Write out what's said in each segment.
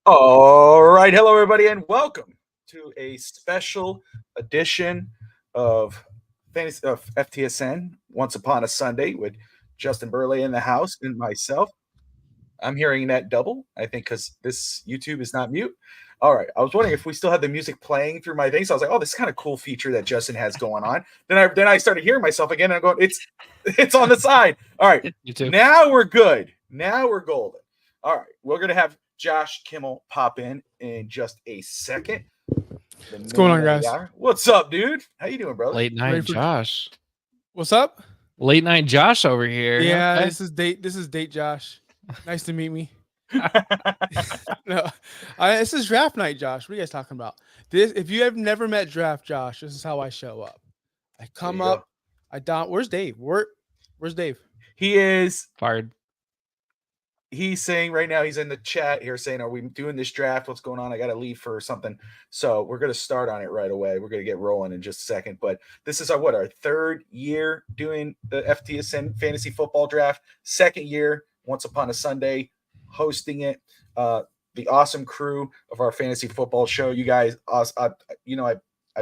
All right. Hello, everybody, and welcome to a special edition of FTSN Once Upon a Sunday with Justin Burley in the house and myself. I'm hearing that double, I think, because this YouTube is not mute. All right. I was wondering if we still had the music playing through my thing. So I was like, oh, this is kind of cool feature that Justin has going on. Then I started hearing myself again, and I'm going, it's on the side. All right. YouTube. Now we're good. Now we're golden. All right. We're gonna have Josh Kimmel pop in just a second. What's going on, guys? What's up, dude? How you doing, brother? Late night Josh. What's up? Late night Josh over here. Yeah, Okay. this is date Josh. Nice to meet me. No, this is draft night, Josh. What are you guys talking about? If you have never met draft Josh, this is how I show up. I come up. I don't. Where's Dave? Where's Dave? He is fired. He's saying right now, he's in the chat here saying, are we doing this draft? What's going on? I got to leave for something. So we're going to start on it right away. We're going to get rolling in just a second. But this is our third year doing the FTSN fantasy football draft. Second year, Once Upon a Sunday, hosting it. The awesome crew of our fantasy football show. You guys, I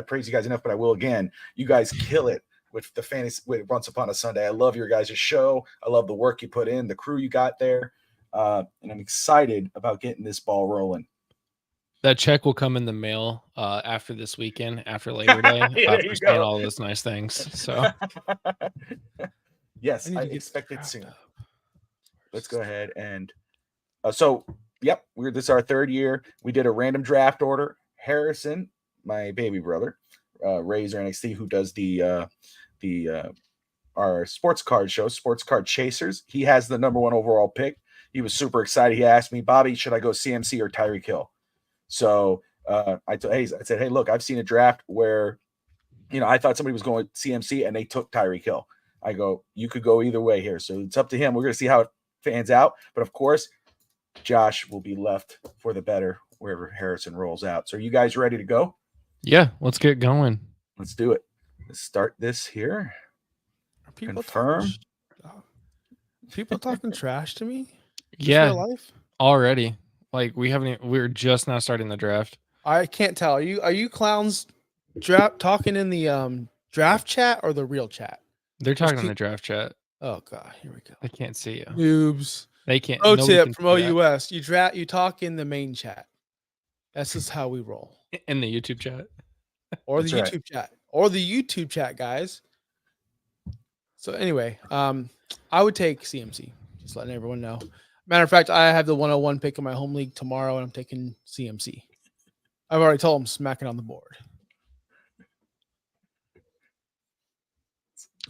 praise you guys enough, but I will again. You guys kill it with the fantasy with Once Upon a Sunday. I love your guys' show. I love the work you put in, the crew you got there. And I'm excited about getting this ball rolling. That check will come in the mail after this weekend, after Labor Day, after saying all those nice things. So, yes, I expect it soon. Let's go ahead and this is our third year. We did a random draft order. Harrison, my baby brother, Razor NXT, who does our sports card show, Sports Card Chasers. He has the number 1 overall pick. He was super excited. He asked me, Bobby, should I go CMC or Tyreek Hill? So I said, hey, look, I've seen a draft where, I thought somebody was going CMC and they took Tyreek Hill. I go, you could go either way here. So it's up to him. We're going to see how it fans out. But of course, Josh will be left for the better wherever Harrison rolls out. So are you guys ready to go? Yeah, let's get going. Let's do it. Let's start this here. Confirm. People talking trash to me? Yeah, already. Like we're just now starting the draft. I can't tell. Are you clowns talking in the draft chat or the real chat? They're talking in the draft chat. Oh god, here we go. I can't see you. Noobs. They can't. Pro tip from OUS. You talk in the main chat. That's just how we roll. In the YouTube chat. Or the YouTube chat. Or the YouTube chat, guys. So anyway, I would take CMC. Just letting everyone know. Matter of fact, I have the 101 pick in my home league tomorrow, and I'm taking CMC. I've already told him smack it on the board.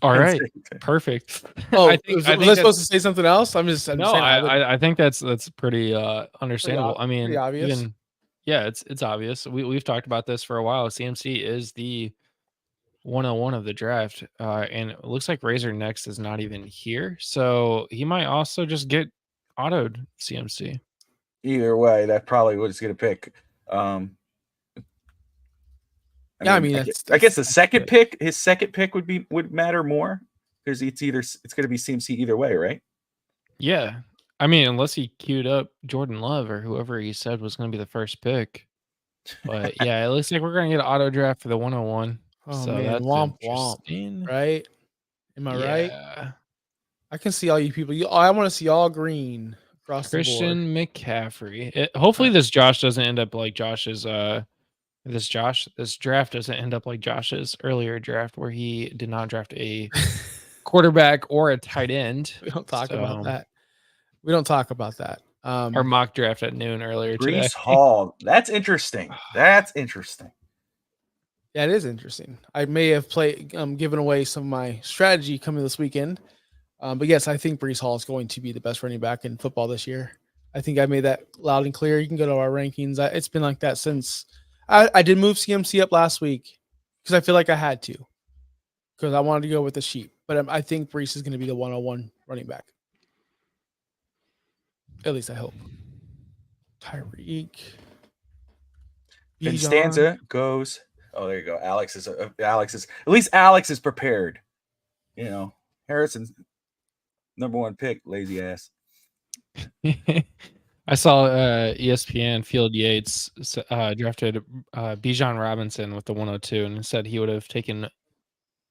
All right, perfect. Oh, was I supposed to say something else? I think that's pretty understandable. I mean, obvious. It's obvious. We've talked about this for a while. CMC is the 101 of the draft, and it looks like Razor Next is not even here, so he might also just get autoed CMC. Either way, that probably what he's going to pick. I guess the second pick, his second pick would matter more because it's going to be CMC either way, right? Yeah, I mean, unless he queued up Jordan Love or whoever he said was going to be the first pick. But yeah, it looks like we're going to get an auto draft for the 101. Oh so man, that's womp womp, right? Am I right? I can see all you people. I want to see all green across Christian the board. McCaffrey. Hopefully, this Josh doesn't end up like Josh's. This draft doesn't end up like Josh's earlier draft where he did not draft a quarterback or a tight end. We don't talk about that. We don't talk about that. Our mock draft at noon earlier today. Breece Hall. That's interesting. That's interesting. Yeah, it is interesting. I may have given away some of my strategy coming this weekend. But yes, I think Breece Hall is going to be the best running back in football this year. I think I made that loud and clear. You can go to our rankings. It's been like that since I did move CMC up last week because I feel like I had to because I wanted to go with the sheep. But I think Breece is going to be the 101 running back. At least I hope. Tyreek. Constanza goes. Oh, there you go. Alex is at least Alex is prepared. Harrison's number 1 pick, lazy ass. I saw ESPN Field Yates drafted Bijan Robinson with the 102 and said he would have taken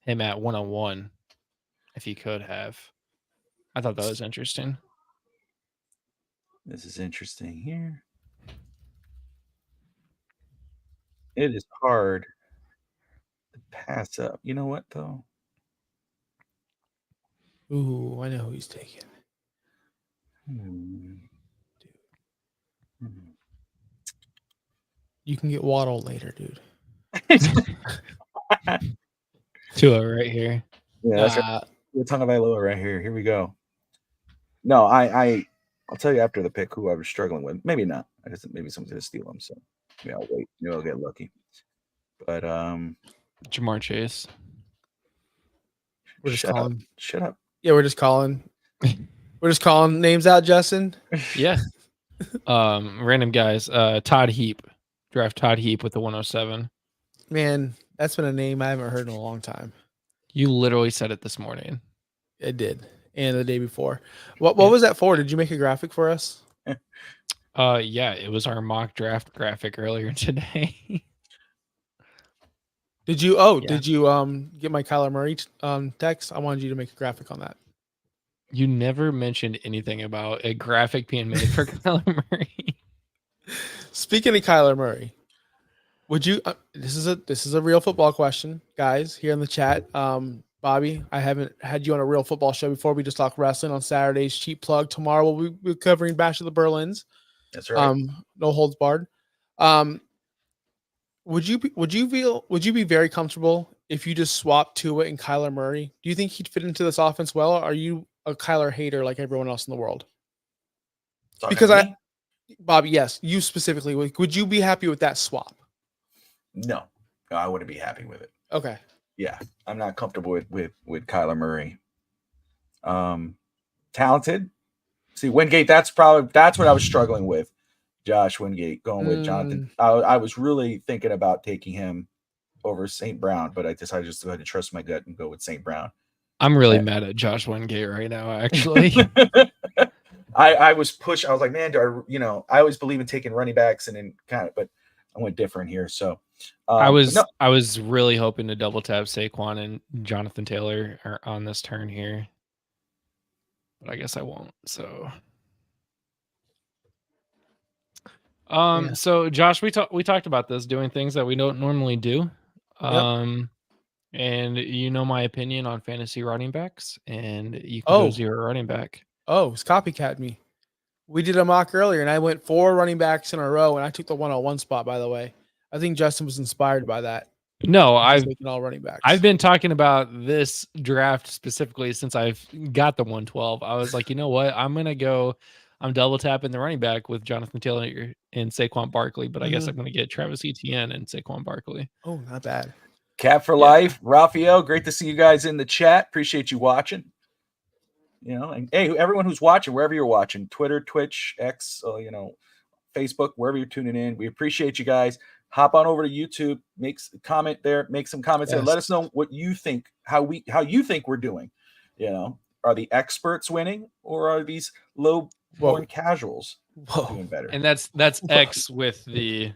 him at 101 if he could have. I thought that was interesting. This is interesting here. It is hard to pass up. You know what, though? Ooh, I know who he's taking. Hmm. You can get Waddle later, dude. Tua right here. Yeah, that's right. We're talking about Loa right here. Here we go. No, I'll tell you after the pick who I was struggling with. Maybe not. I guess maybe someone's gonna steal him. So maybe I'll wait. Maybe I'll get lucky. But Jamar Chase. We're just calling. Shut up. Yeah, we're just calling. We're just calling names out, Justin. Yeah. Random guys. Todd Heap. Draft Todd Heap with the 107. Man, that's been a name I haven't heard in a long time. You literally said it this morning. I did, and the day before. What was that for? Did you make a graphic for us? Yeah, it was our mock draft graphic earlier today. Did you? Oh, yeah. Did you get my Kyler Murray text? I wanted you to make a graphic on that. You never mentioned anything about a graphic being made for Kyler Murray. Speaking of Kyler Murray, would you? This is a real football question, guys. Here in the chat, Bobby, I haven't had you on a real football show before. We just talk wrestling on Saturdays. Cheap plug. Tomorrow we'll be covering Bash of the Berlins. That's right. No holds barred. Would you be very comfortable if you just swapped Tua and Kyler Murray? Do you think he'd fit into this offense well? Or are you a Kyler hater like everyone else in the world? Because Bobby, yes, you specifically. Would you be happy with that swap? No, I wouldn't be happy with it. Okay. Yeah, I'm not comfortable with Kyler Murray. Talented. See, Wingate. That's what I was struggling with. Josh Wingate going with Jonathan. I was really thinking about taking him over St. Brown, but I decided just to go ahead and trust my gut and go with St. Brown. I'm really mad at Josh Wingate right now, actually. I was pushed. I was like, man, I always believe in taking running backs and then but I went different here. So I was really hoping to double tap Saquon and Jonathan Taylor are on this turn here, but I guess I won't. So. So Josh, we talked about this, doing things that we don't normally do. And you know my opinion on fantasy running backs, and you can go zero running back. Oh, it's copycat me. We did a mock earlier, and I went 4 running backs in a row, and I took the 101 spot, by the way. I think Justin was inspired by that. No, I've making all running backs. I've been talking about this draft specifically since I've got the 112. I was like, you know what? I'm double tapping the running back with Jonathan Taylor and Saquon Barkley, but I guess I'm going to get Travis Etienne and Saquon Barkley. Oh, not bad. Cap for life. Raphael, great to see you guys in the chat. Appreciate you watching. And hey, everyone who's watching, wherever you're watching, Twitter, Twitch, X, Facebook, wherever you're tuning in, we appreciate you guys. Hop on over to YouTube, make some comments there. Let us know what you think, how you think we're doing. Are the experts winning, or are these low-born casuals doing better? And that's X with the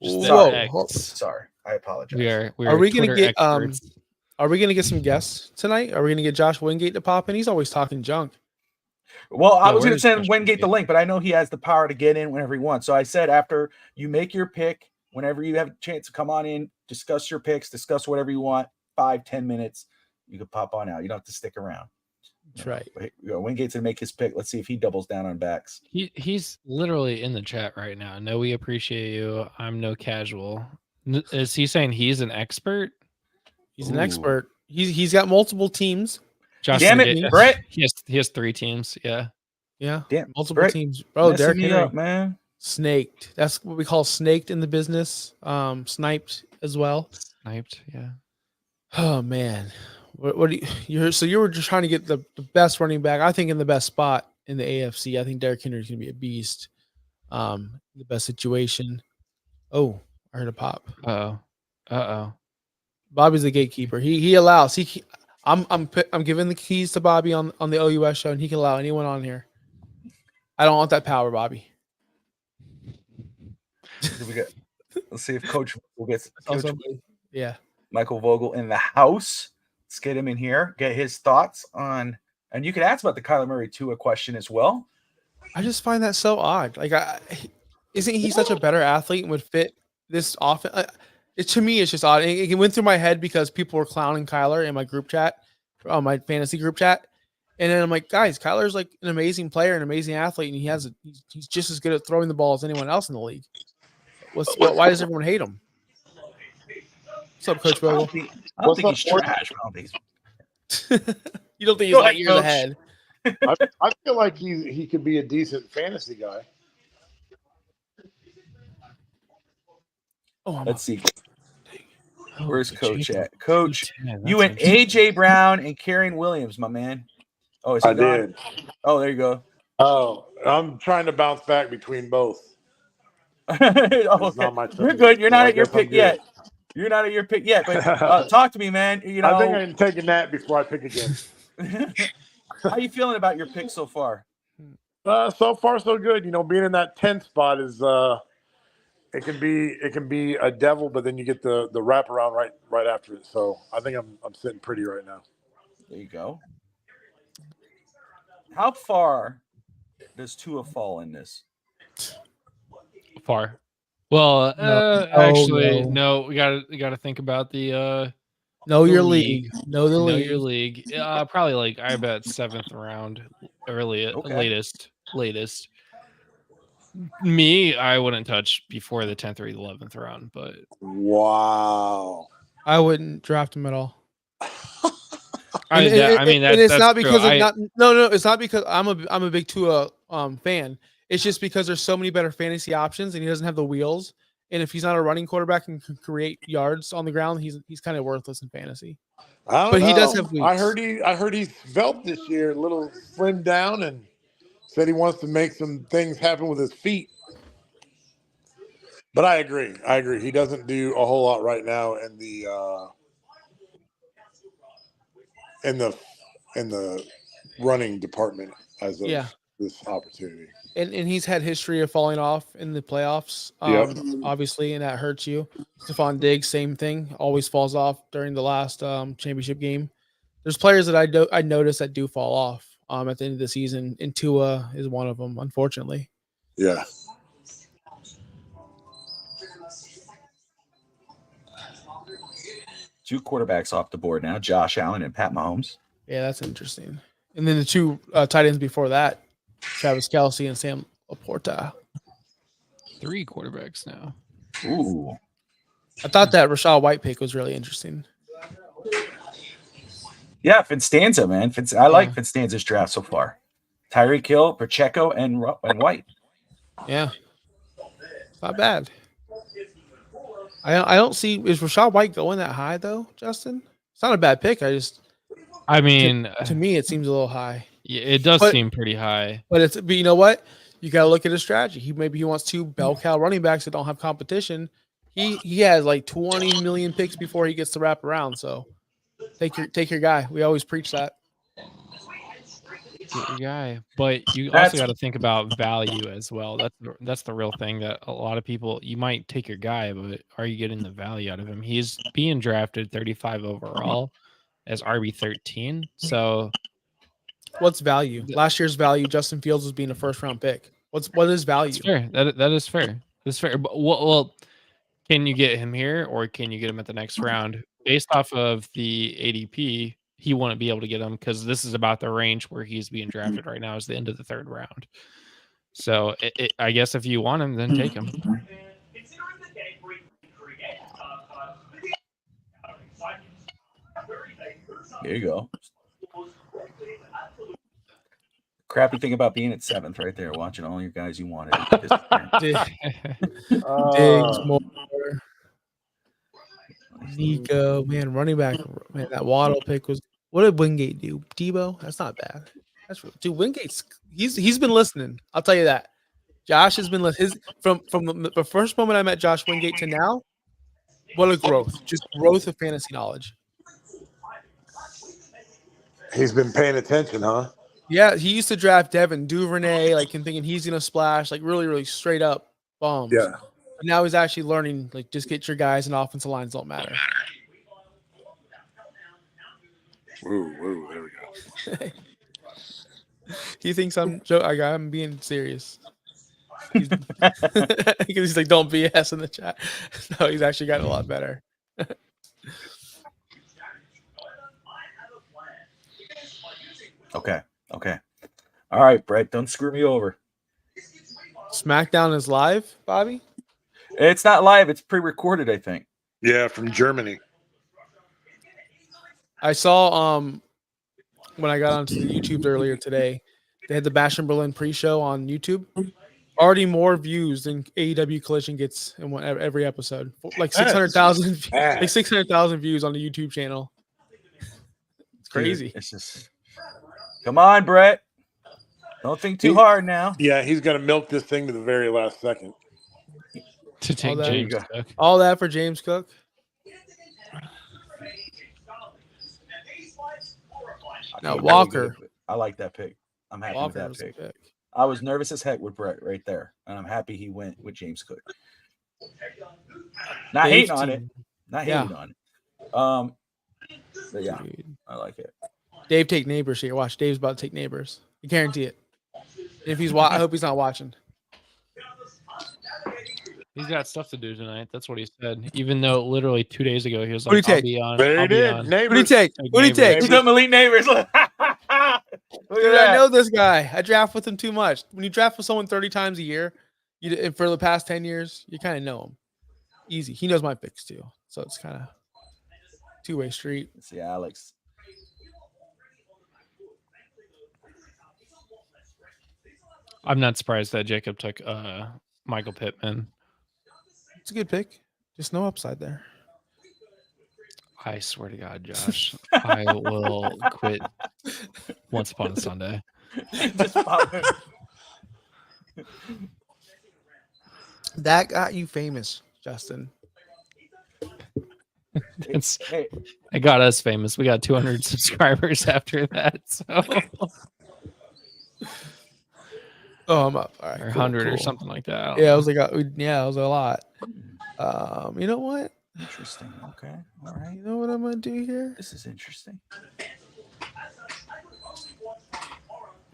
X. Sorry, I apologize. Are we going to get experts. Are we going to get some guests tonight? Are we going to get Josh Wingate to pop in? He's always talking junk. Well, I was going to send Wingate the link, but I know he has the power to get in whenever he wants. So I said, after you make your pick, whenever you have a chance to come on in, discuss your picks, discuss whatever you want, 5-10 minutes, you can pop on out. You don't have to stick around. That's right. Wingate's going to make his pick. Let's see if he doubles down on backs. He's literally in the chat right now. No, we appreciate you. I'm no casual. Is he saying he's an expert? He's an expert. He's got multiple teams. Damn it, Brett. He has 3 teams. Yeah. Damn, multiple teams. Bro, Derek Henry, man. Snaked. That's what we call snaked in the business. Sniped as well. Sniped, yeah. Oh man. What do you were just trying to get the best running back, I think, in the best spot in the AFC. I think Derek Henry is gonna be a beast. The best situation. Oh, I heard a pop. Uh-oh. Bobby's the gatekeeper. He allows. I'm giving the keys to Bobby on the OUS show, and he can allow anyone on here. I don't want that power, Bobby. Let's see if Coach Vogel gets Yeah. Michael Vogel in the house. Let's get him in here. Get his thoughts on, and you can ask about the Kyler Murray Tua question as well. I just find that so odd. Like, isn't he such a better athlete and would fit this offense? To me, it's just odd. It went through my head because people were clowning Kyler in my group chat, on my fantasy group chat, and then I'm like, guys, Kyler's like an amazing player, an amazing athlete, and he's just as good at throwing the ball as anyone else in the league. Why does everyone hate him? What's up, Coach Vogel? I don't think he's trash. You don't think he's like years ahead? I feel like he could be a decent fantasy guy. Let's see. Where's Coach at? Coach, you and AJ Brown and Karen Williams, my man. Oh, is he gone? Did. Oh, there you go. Oh, I'm trying to bounce back between both. Not my You're good. You're not at your pick yet. You're not at your pick yet. But talk to me, man. You know, I think I can take a nap before I pick again. How are you feeling about your pick so far? So far, so good. You know, being in that 10th spot is it can be a devil, but then you get the wraparound right after it. So I think I'm sitting pretty right now. There you go. How far does Tua fall in this? Far. Well, actually, no. We gotta think about the know your league. Know the league. Know your league. Probably like I bet 7th round, latest. Me, I wouldn't touch before the 10th or 11th round, but wow, I wouldn't draft him at all. It's not because it's not because I'm a big Tua fan. It's just because there's so many better fantasy options, and he doesn't have the wheels. And if he's not a running quarterback and can create yards on the ground, he's kind of worthless in fantasy. But he does have wheels. I heard he's svelte this year, a little slimmed down, and said he wants to make some things happen with his feet. But I agree. He doesn't do a whole lot right now in the running department as of this opportunity. And he's had history of falling off in the playoffs, obviously, and that hurts you. Stephon Diggs, same thing, always falls off during the last championship game. There's players that I noticed that do fall off at the end of the season, and Tua is one of them, unfortunately. Yeah. Two quarterbacks off the board now, Josh Allen and Pat Mahomes. Yeah, that's interesting. And then the two tight ends before that, Travis Kelce and Sam Laporta. 3 quarterbacks now. Ooh. I thought that Rachaad White pick was really interesting. Yeah, Finstanza, man. I like Finstanza's draft so far. Tyreek Hill, Pacheco, and White. Yeah. It's not bad. I don't see, is Rachaad White going that high though, Justin? It's not a bad pick. To me, it seems a little high. Yeah, it does seem pretty high. But you know what? You got to look at his strategy. Maybe he wants 2 bell cow running backs that don't have competition. He has like 20 million picks before he gets to wrap around. So take your guy. We always preach that. Get your guy, but you also got to think about value as well. That's the real thing that a lot of people, you might take your guy, but are you getting the value out of him? He's being drafted 35 overall as RB13. So what's value? Last year's value, Justin Fields was being a first round pick. What is value? That's fair. That is fair. That's fair. But well, can you get him here or can you get him at the next round? Based off of the ADP, he wouldn't be able to get him because this is about the range where he's being drafted right now is the end of the 3rd round. So I guess if you want him, then take him. There you go. Crappy thing about being at 7th right there, watching all your guys you wanted. Diggs, Moore, Nico, man, running back, man, that Waddle pick was. What did Wingate do? Debo? That's not bad. Dude, Wingate's he's been listening. I'll tell you that. Josh has been listening. From the first moment I met Josh Wingate to now. What a growth! Just growth of fantasy knowledge. He's been paying attention, huh? Yeah, he used to draft Devin Duvernay, like and thinking he's gonna splash, like really, really straight up bombs. Yeah. Now he's actually learning, like, just get your guys and offensive lines don't matter. Woo, there we go. He thinks I'm being serious. He's, he's like, don't BS in the chat. No, he's actually gotten a lot better. Okay. All right, Brett, don't screw me over. SmackDown is live, Bobby? It's not live. It's pre-recorded, I think. Yeah, from Germany. I saw when I got onto the YouTube earlier today, they had the Bash and Berlin pre-show on YouTube. Already more views than AEW Collision gets in every episode. Like 600,000 like 600,000 views on the YouTube channel. It's crazy. Dude, it's just come on, Brett. Don't think too hard now. Yeah, he's gonna milk this thing to the very last second. To take James Cook. All that for James Cook. Now Walker. I like that pick. I'm happy Walker with that pick. I was nervous as heck with Brett right there, and I'm happy he went with James Cook. Not hating on it. But yeah, I like it. Dave take Neighbors here. Watch, Dave's about to take Neighbors. I guarantee it. If he's I hope he's not watching. He's got stuff to do tonight. That's what he said. Even though literally 2 days ago he was What do like, you "I'll take? be on." There I'll he be did. on. Neighbors. What do you take? What do you take? Who's up, elite neighbors? Look at Dude, that. I know this guy. I draft with him too much. When you draft with someone 30 times a year, and for the past 10 years, you kind of know him. Easy. He knows my picks too. So it's kind of two-way street. Let's see, Alex. I'm not surprised that Jacob took Michael Pittman. It's a good pick. Just no upside there. I swear to God, Josh, I will quit Once Upon a Sunday. That got you famous, Justin. It got us famous. We got 200 subscribers after that. So, Oh, I'm up. All right, or 100 or something like that. Yeah, it was like it was a lot. You know what? Interesting. Okay. All right. You know what I'm gonna do here? This is interesting.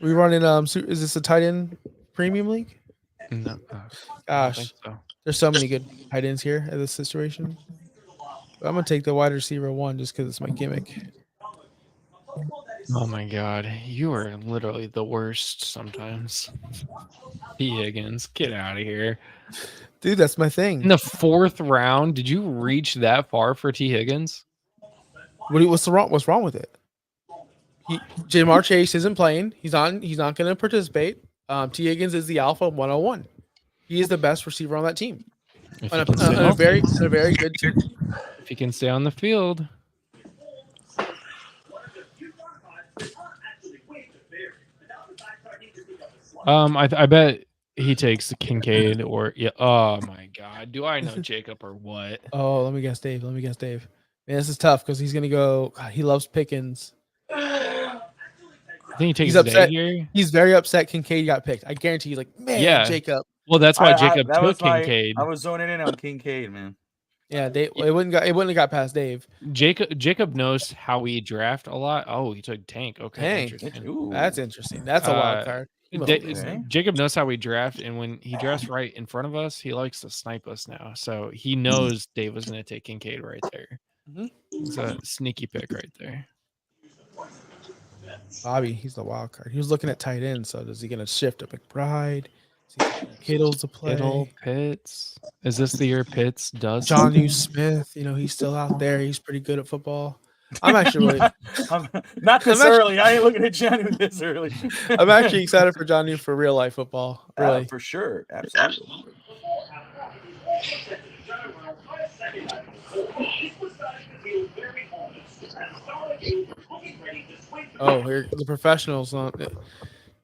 We running is this a tight end premium league? No, Gosh, I think so. there's so many good tight ends here at this situation. But I'm gonna take the wide receiver one just because it's my gimmick. Oh my God, you are literally the worst sometimes. T. Higgins, get out of here. Dude, that's my thing. In the 4th round, did you reach that far for T. Higgins? What's wrong with it? Jamar Chase isn't playing. He's not going to participate. T. Higgins is the alpha 101. He is the best receiver on that team. On a very good team. If he can stay on the field. I bet he takes Kincaid or oh my God, do I know Jacob or what? Oh, let me guess, Dave. Man, this is tough because he's gonna go. God, he loves Pickens. I think he takes He's upset. here. He's very upset. Kincaid got picked. I guarantee. He's like, man, Yeah. Jacob. Well, that's why Jacob took Kincaid. I was zoning in on Kincaid, man. Yeah, it wouldn't have got past Dave. Jacob knows how we draft a lot. Oh, he took Tank. Okay, Tank. interesting. Ooh. That's interesting. That's a wild card. Jacob knows how we draft, and when he drafts right in front of us, he likes to snipe us now. So he knows Dave was going to take Kincaid right there. It's a sneaky pick right there. Bobby, he's the wild card. He was looking at tight end. So is he going to shift to McBride? Kittle's a play. Kittle, Pitts. Is this the year Pitts does? Jonnu Smith, he's still out there. He's pretty good at football. I'm actually really not this early. I ain't looking at Jonnu this early. I'm actually excited for Jonnu for real life football. Really, for sure, absolutely. Oh, here the professionals on.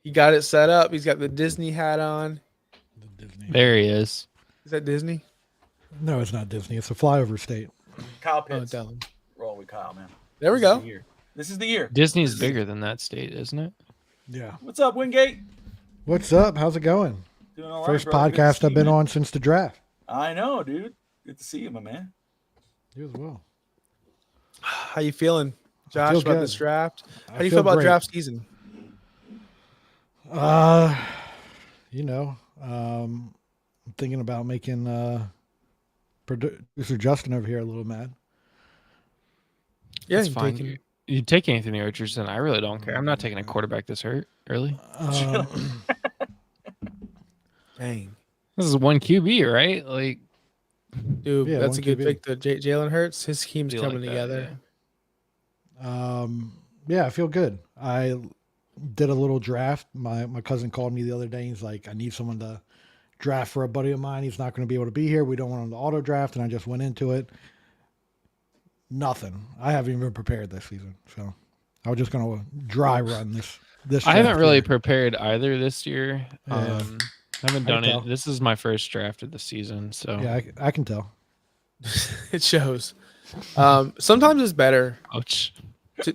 He got it set up. He's got the Disney hat on. There he is. Is that Disney? No, it's not Disney. It's a flyover state. Kyle Pitts. Oh, roll with Kyle, man. There we go. This is the year. Disney's bigger than that state, isn't it? Yeah. What's up, Wingate? What's up? How's it going? Doing all First right, brother. podcast I've been on since the draft. I know, dude. Good to see you, my man. You as well. How you feeling, I Josh, feel about this good. draft? I How do you feel about great. draft season? You know, I'm thinking about making producer Justin over here a little mad. Yeah, It's you fine. taking- You take Anthony Richardson. I really don't care. I'm not taking a quarterback this early. Dang, This is one QB, right? Like, dude, Yeah, that's one a good QB. pick. The Jalen Hurts, his team's feel coming like that, together. Yeah, I feel good. I did a little draft. My cousin called me the other day. He's like, I need someone to draft for a buddy of mine. He's not going to be able to be here. We don't want him to auto draft. And I just went into it. Nothing. I haven't even prepared this season. So I was just going to dry run this. I haven't draft really here. prepared either this year. Yeah. Haven't I can done it. tell. This is my first draft of the season, so Yeah, I can tell. It shows. Sometimes it's better. ouch.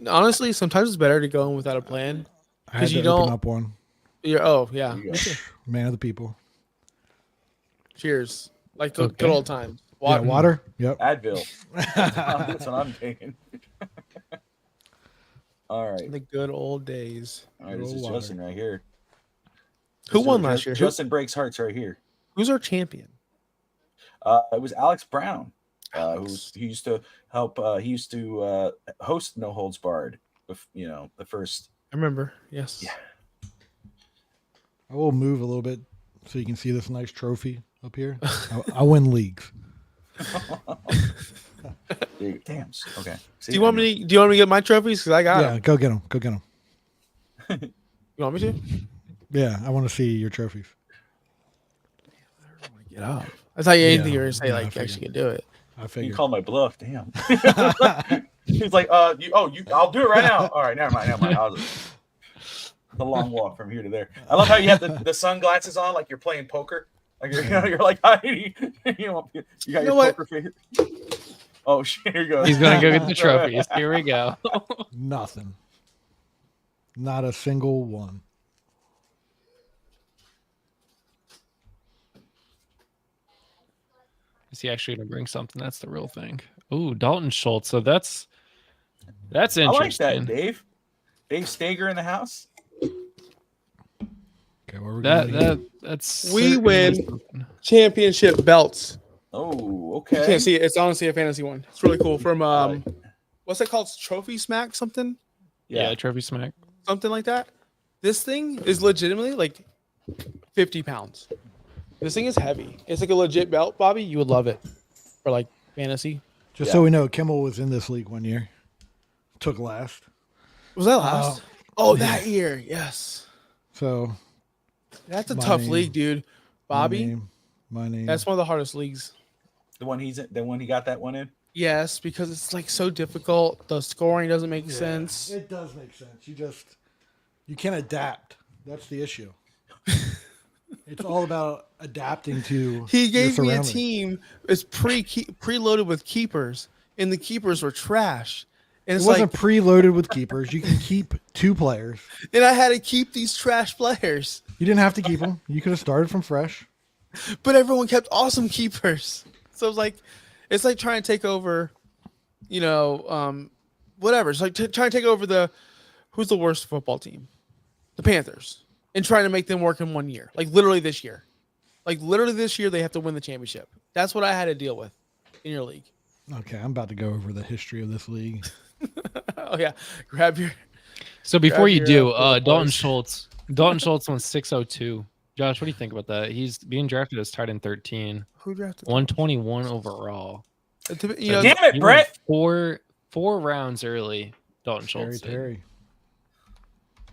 Honestly, sometimes it's better to go in without a plan. I had 'Cause you to open don't- up one. Oh yeah. There you go. Me too. Man of the people. Cheers. Like the Okay. good old times. Yeah, water. Yep. Advil. That's what I'm taking. All right. The good old days. All right, this Good is old water. Justin right here. Who This won is last year? Justin breaks hearts right here. Who's our champion? It was Alex Brown, he used to help. He used to host No Holds Barred. The first. I remember. Yes. Yeah. I will move a little bit so you can see this nice trophy up here. I win leagues. Dude, damn. Okay. Do you want me to get my trophies? Because I got Yeah, them. go get them. Go get them. You want me to? Yeah, I want to see your trophies. Get up. I thought you anything Yeah, you were gonna say yeah, I like figured. actually could do it. I You figured. called my bluff. Damn. He's like, I'll do it right now. All right, never mind. The long walk from here to there. I love how you have the sunglasses on, like you're playing poker. Like you're like, you got You your know what? poker face. Oh shit! Here you go. He's gonna go get the trophies. Here we go. Nothing. Not a single one. Is he actually gonna bring something? That's the real thing. Ooh, Dalton Schultz. So that's interesting. I like that, Dave. Dave Stager in the house. Okay, where we going? That's We certainly win. something. Championship belts. Oh, You okay. can't see it. It's honestly a fantasy one. It's really cool. From Right. what's it called? Trophy Smack something? Yeah, trophy smack. Something like that. This thing is legitimately like 50 pounds. This thing is heavy. It's like a legit belt, Bobby. You would love it for like fantasy. Just Yeah. so we know, Kimmel was in this league one year. Took last. Was that last? That year. Yes. So That's a My tough name. league, dude. Bobby, my name. that's one of the hardest leagues. The one he got that one in. Yes, because it's like so difficult. The scoring doesn't make sense. It does make sense. You can't adapt. That's the issue. It's all about adapting to. He your gave me a surroundings. team is preloaded with keepers, and the keepers were trash. And It it's wasn't like, preloaded with keepers. You can keep 2 players. and I had to keep these trash players, You didn't have to keep them. You could have started from fresh. but everyone kept awesome keepers. So it's like trying to take over, whatever. It's like trying to take over who's the worst football team, the Panthers, and trying to make them work in 1 year. Like literally this year, they have to win the championship. That's what I had to deal with in your league. Okay, I'm about to go over the history of this league. Oh yeah, grab your. So before Grab you your, do, bullet Dalton points. Schultz. Dalton Schultz won 602. Josh, what do you think about that? He's being drafted as tight end 13, Who drafted? 121 overall. You know, Damn it, He Brett! went four rounds early. Dalton Schultz. did. Terry.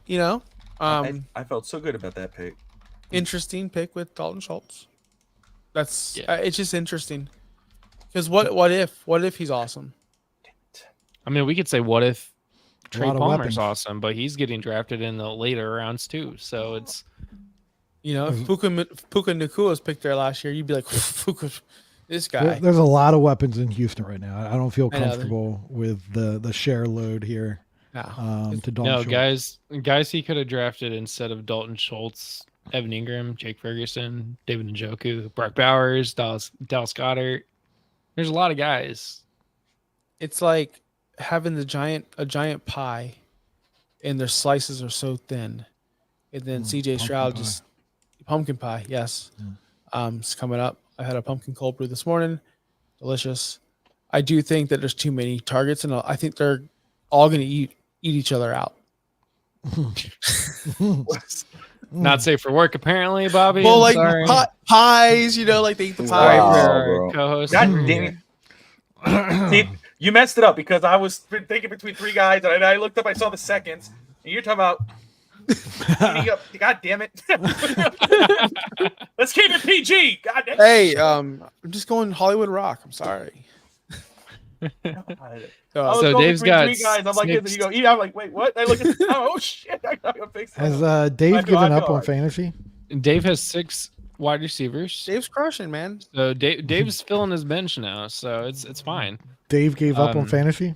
you know, I felt so good about that pick. interesting pick with Dalton Schultz. That's Yeah. it's just interesting because what if he's awesome? I mean, we could say what if Trey lot of Palmer's weapons. awesome, but he's getting drafted in the later rounds too. So it's You know, if Puka Nacua was picked there last year, you'd be like, Puka, this guy. There's a lot of weapons in Houston right now. I don't feel I know. comfortable with the share load here No. to Dalton no Schultz. guys he could have drafted instead of Dalton Schultz Evan Ingram, Jake Ferguson, David Njoku, Brock Bowers, Dallas Goedert. There's a lot of guys. It's like having a giant pie, and their slices are so thin, and then CJ Stroud just pumpkin pie. Yes, it's coming up. I had a pumpkin cold brew this morning. Delicious. I do think that there's too many targets, and I think they're all going to eat each other out. Not safe for work, apparently, Bobby. Well, I'm like sorry. pies, like they eat the Sorry pies. for Wow, our bro. co-host. God over damn here. it. See, you messed it up because I was thinking between three guys, and I looked up, I saw the seconds, and you're talking about eating up. God damn it. Let's keep it PG. God damn it. Hey, I'm just going Hollywood Rock. I'm sorry. I was So going Dave's between got three guys. I'm like, this, and you go, eat. I'm like, wait, what? I look at the time. Oh shit! I gotta fix that. Has Dave I given feel up on alright. fantasy? Dave has 6 wide receivers. Dave's crushing, man. So Dave's filling his bench now, so it's fine. Dave gave up on Um, fantasy?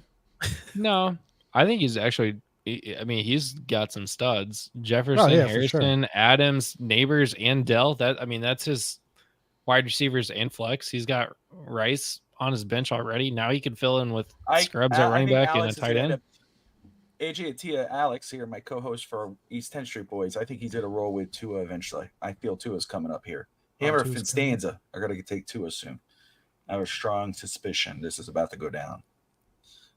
No, I think he's actually. I mean, he's got some studs: Jefferson, yeah, for sure. Harrison, Adams, Neighbors, and Dell. That's his wide receivers and flex. He's got Rice on his bench already. Now he can fill in with Scrubs at running think back and a Alex is tight gonna end. end up- AJ Atia, Alex here, my co-host for East 10th Street Boys. I think he's gonna roll with Tua eventually. I feel Tua's coming up here. Him or Tua's coming. Finstanza are gonna take Tua soon. I have a strong suspicion this is about to go down.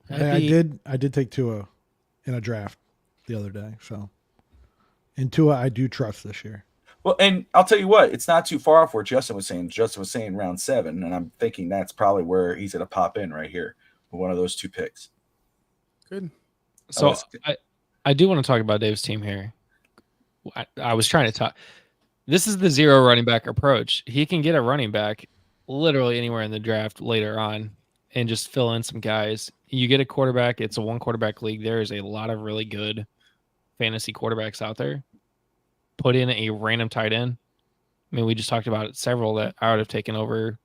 I did take Tua in a draft the other day. So, and Tua, I do trust this year. Well, and I'll tell you what, it's not too far off where Justin was saying. Justin was saying round 7, and I'm thinking that's probably where he's gonna pop in right here with one of those 2 picks. Good. So I do want to talk about Dave's team here. I was trying to talk. This is the 0 running back approach. He can get a running back literally anywhere in the draft later on and just fill in some guys. You get a quarterback. It's a 1 quarterback league. There is a lot of really good fantasy quarterbacks out there. Put in a random tight end. I mean, we just talked about several that I would have taken over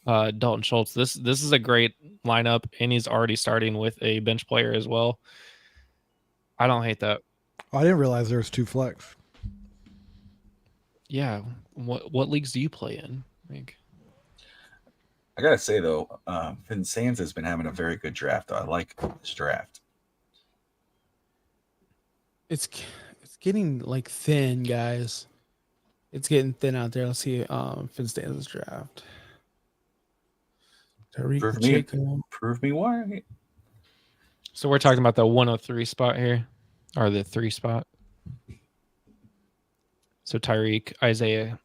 Dalton Schultz. This is a great lineup, and he's already starting with a bench player as well. I don't hate that. Oh, I didn't realize there was 2 flex. Yeah. What leagues do you play in? Like, I gotta say though, Vincenzo has been having a very good draft. Though. I like this draft. It's getting like thin, guys. It's getting thin out there. Let's see Finstanza's draft. Prove me why. so we're talking about the 103 spot here, or the 3 spot. So Tyreek, Isaiah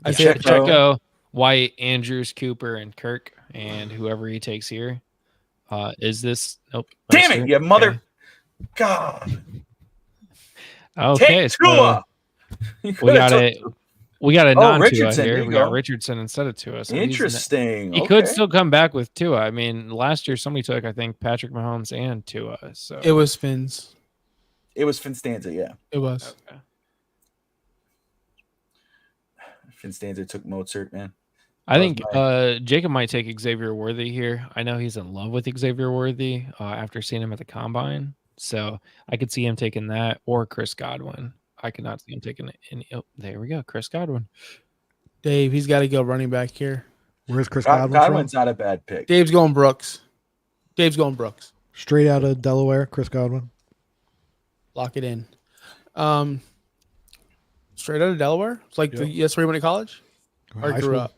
Pacheco, White, Andrews, Cooper, and Kirk, and whoever he takes here. Is this? Nope. Damn it, Mercer? you mother! Okay. God. Okay, Take so Tua. we got it. We got a non-Tua Richardson, there here. you We got go. Richardson instead of Tua. So Interesting. he could still come back with Tua. I mean, last year somebody took, I think, Patrick Mahomes and Tua. So It was Fins. It was Finstanza, yeah. It was. Okay. Finstanza took Mozart, man. I think Jacob might take Xavier Worthy here. I know he's in love with Xavier Worthy after seeing him at the combine. So I could see him taking that or Chris Godwin. I could not see him taking any. Oh, there we go. Chris Godwin. Dave, he's got to go running back here. Where's Chris Godwin Godwin's from? not a bad pick. Dave's going Brooks. Straight out of Delaware, Chris Godwin. Lock it in. Straight out of Delaware? It's like that's where he went to college? Or High grew school. up?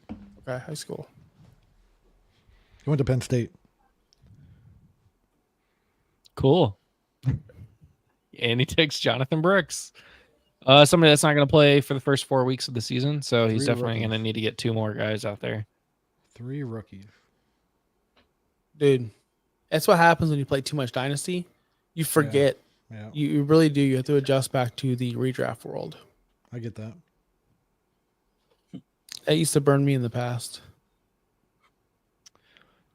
Okay, high school. He went to Penn State. Cool. And he takes Jonathan Brooks. Somebody that's not going to play for the first 4 weeks of the season. So he's 3 definitely rookies. going to need to get 2 more guys out there. 3 rookies. Dude, that's what happens when you play too much Dynasty. You forget. Yeah, You really do. You have to adjust back to the redraft world. I get that. That used to burn me in the past.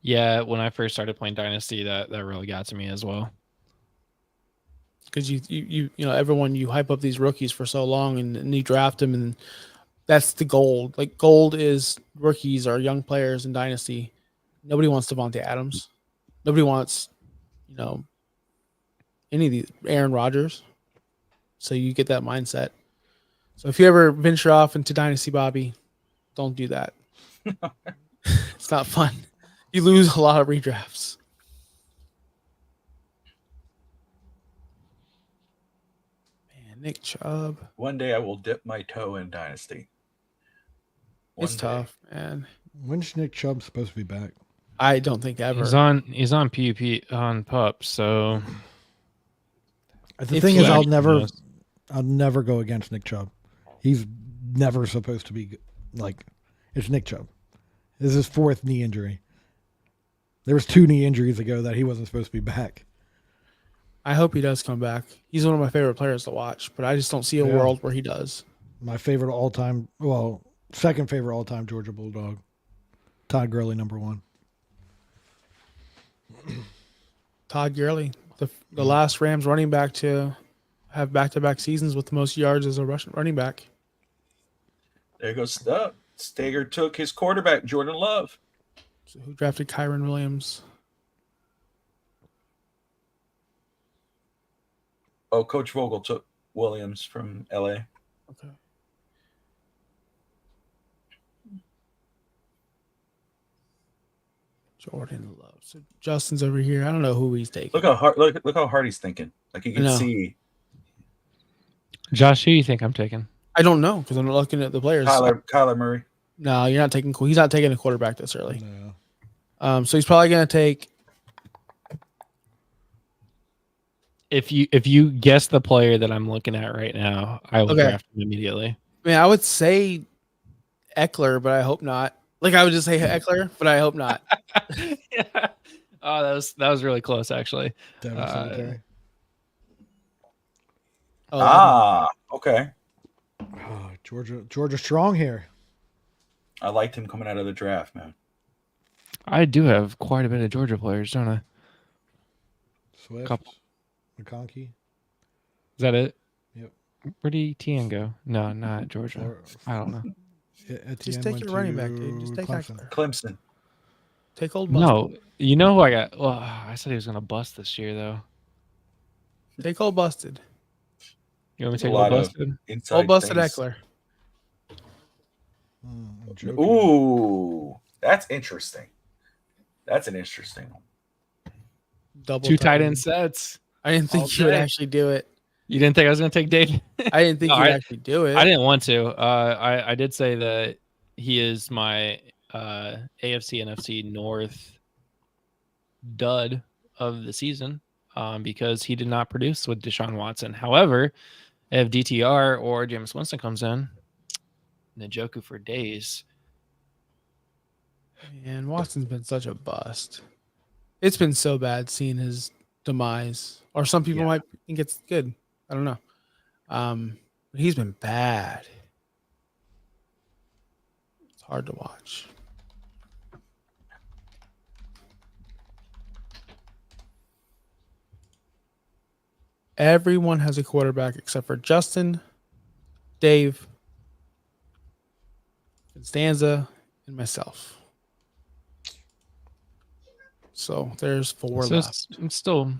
Yeah, when I first started playing Dynasty, that really got to me as well. Because you everyone, you hype up these rookies for so long and you draft them, and that's the gold. Like, gold is rookies or young players in Dynasty. Nobody wants Devontae Adams. Nobody wants, any of these Aaron Rodgers. So you get that mindset. So if you ever venture off into Dynasty, Bobby, don't do that. It's not fun. You lose a lot of redrafts. Man, Nick Chubb. One day I will dip my toe in Dynasty. It's One day. tough, man. When's Nick Chubb supposed to be back? I don't think ever. He's on PUP on PUP, so The If thing he is, I'll actually never go against Nick Chubb. He's never supposed to be like, it's Nick Chubb. This is his 4th knee injury. There was 2 knee injuries ago that he wasn't supposed to be back. I hope he does come back. He's one of my favorite players to watch, but I just don't see a Yeah. world where he does. My favorite all-time, well, second favorite all-time Georgia Bulldog, Todd Gurley, number 1. Todd Gurley, the last Rams running back to have back-to-back seasons with the most yards as a running back. There goes Stubb. Stager took his quarterback, Jordan Love. So who drafted Kyron Williams? Oh, Coach Vogel took Williams from LA. Okay. Jordan Love. So Justin's over here. I don't know who he's taking. Look how hard he's thinking. Like you can know. see Josh, who do you think I'm taking? I don't know because I'm not looking at the players. Kyler Murray. No, you're not taking. He's not taking a quarterback this early. No. So he's probably going to take. If you guess the player that I'm looking at right now, I will Okay. draft him immediately. I mean, I would say Eckler, but I hope not. Like I would just say Eckler, but I hope not. Yeah. Oh, that was really close, actually. Devin Singletary. Oh, Okay. Oh, Georgia strong here. I liked him coming out of the draft, man. I do have quite a bit of Georgia players, don't I? Swift, Couple. McConkey. Is that it? Yep. Where did Etienne go? No, not Georgia. Or- I don't know. Etienne just take went your running back, to dude. Just take Clemson. Eckler. Clemson. Take old Busted. No, you know who I got? Well, I said he was going to bust this year, though. Take old Busted. You want me to A take lot old of busted? inside Old Busted things. Eckler. I'm joking. Ooh, that's interesting. That's an interesting one. Double Two tight end. end sets. I didn't all think you would day. actually do it. You didn't think I was going to take Dave? I didn't think No, you would actually do it. I didn't want to. I did say that he is my AFC NFC North dud of the season because he did not produce with Deshaun Watson. However, if DTR or Jameis Winston comes in, Njoku for days. And Watson's been such a bust. It's been so bad seeing his demise. Or some people Yeah. might think it's good. I don't know. But he's been bad. It's hard to watch. Everyone has a quarterback except for Justin, Dave, Stanza, and myself. So there's 4 So left. it's still,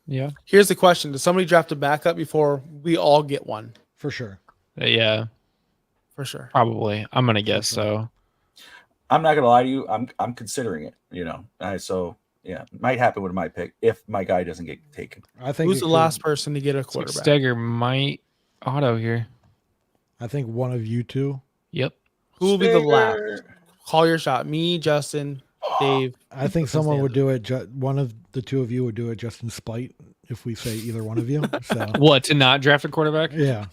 yeah. Here's the question: does somebody draft a backup before we all get one? For sure. Yeah, For sure. probably. I'm going to guess so. I'm not gonna lie to you. I'm considering it. You know, so yeah, it might happen with my pick if my guy doesn't get taken. I think Who's it the could- last person to get a Looks like quarterback? Steger might auto here. I think one of you two. Yep. Who will be the last? Stager. Call your shot. Me, Justin, Dave. I think Who's someone the would other? do it. One of the two of you would do it just in spite if we say either one of you. So What, to not draft a quarterback? yeah.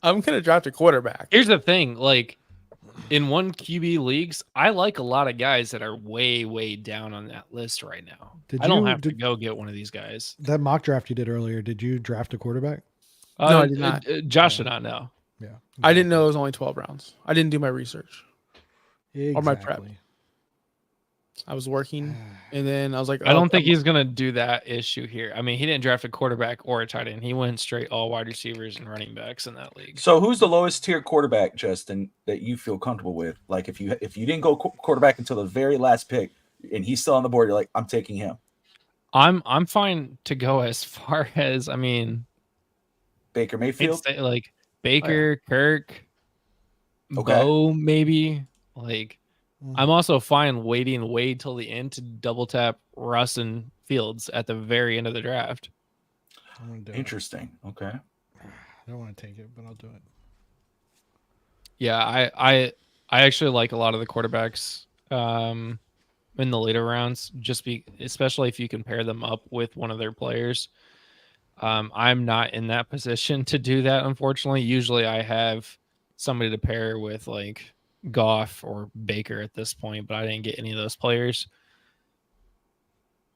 I'm gonna draft a quarterback. Here's the thing, like in one QB leagues, I like a lot of guys that are way, way down on that list right now. Did I don't you- have to did- go get one of these guys. That mock draft you did earlier, did you draft a quarterback? No, I did not. Josh did not know. Yeah. I didn't know it was only 12 rounds. I didn't do my research. Exactly. my prep. I was working, and then I was like, I don't think I'm- he's gonna do that issue here. I mean, he didn't draft a quarterback or a tight end. He went straight all wide receivers and running backs in that league. So who's the lowest tier quarterback, Justin, that you feel comfortable with? Like if you didn't go quarterback until the very last pick and he's still on the board, you're like, I'm taking him. I'm fine to go as far as, I mean, Baker I'd Mayfield. say, like Baker, Kirk, Okay. Bo, maybe. Like, Mm, I'm also fine waiting way till the end to double tap Russ and Fields at the very end of the draft. I'm gonna do it. Interesting. Okay. I don't want to take it, but I'll do it. Yeah, I actually like a lot of the quarterbacks in the later rounds, especially if you can pair them up with one of their players. I'm not in that position to do that, unfortunately. Usually I have somebody to pair with, like Goff or Baker at this point, but I didn't get any of those players.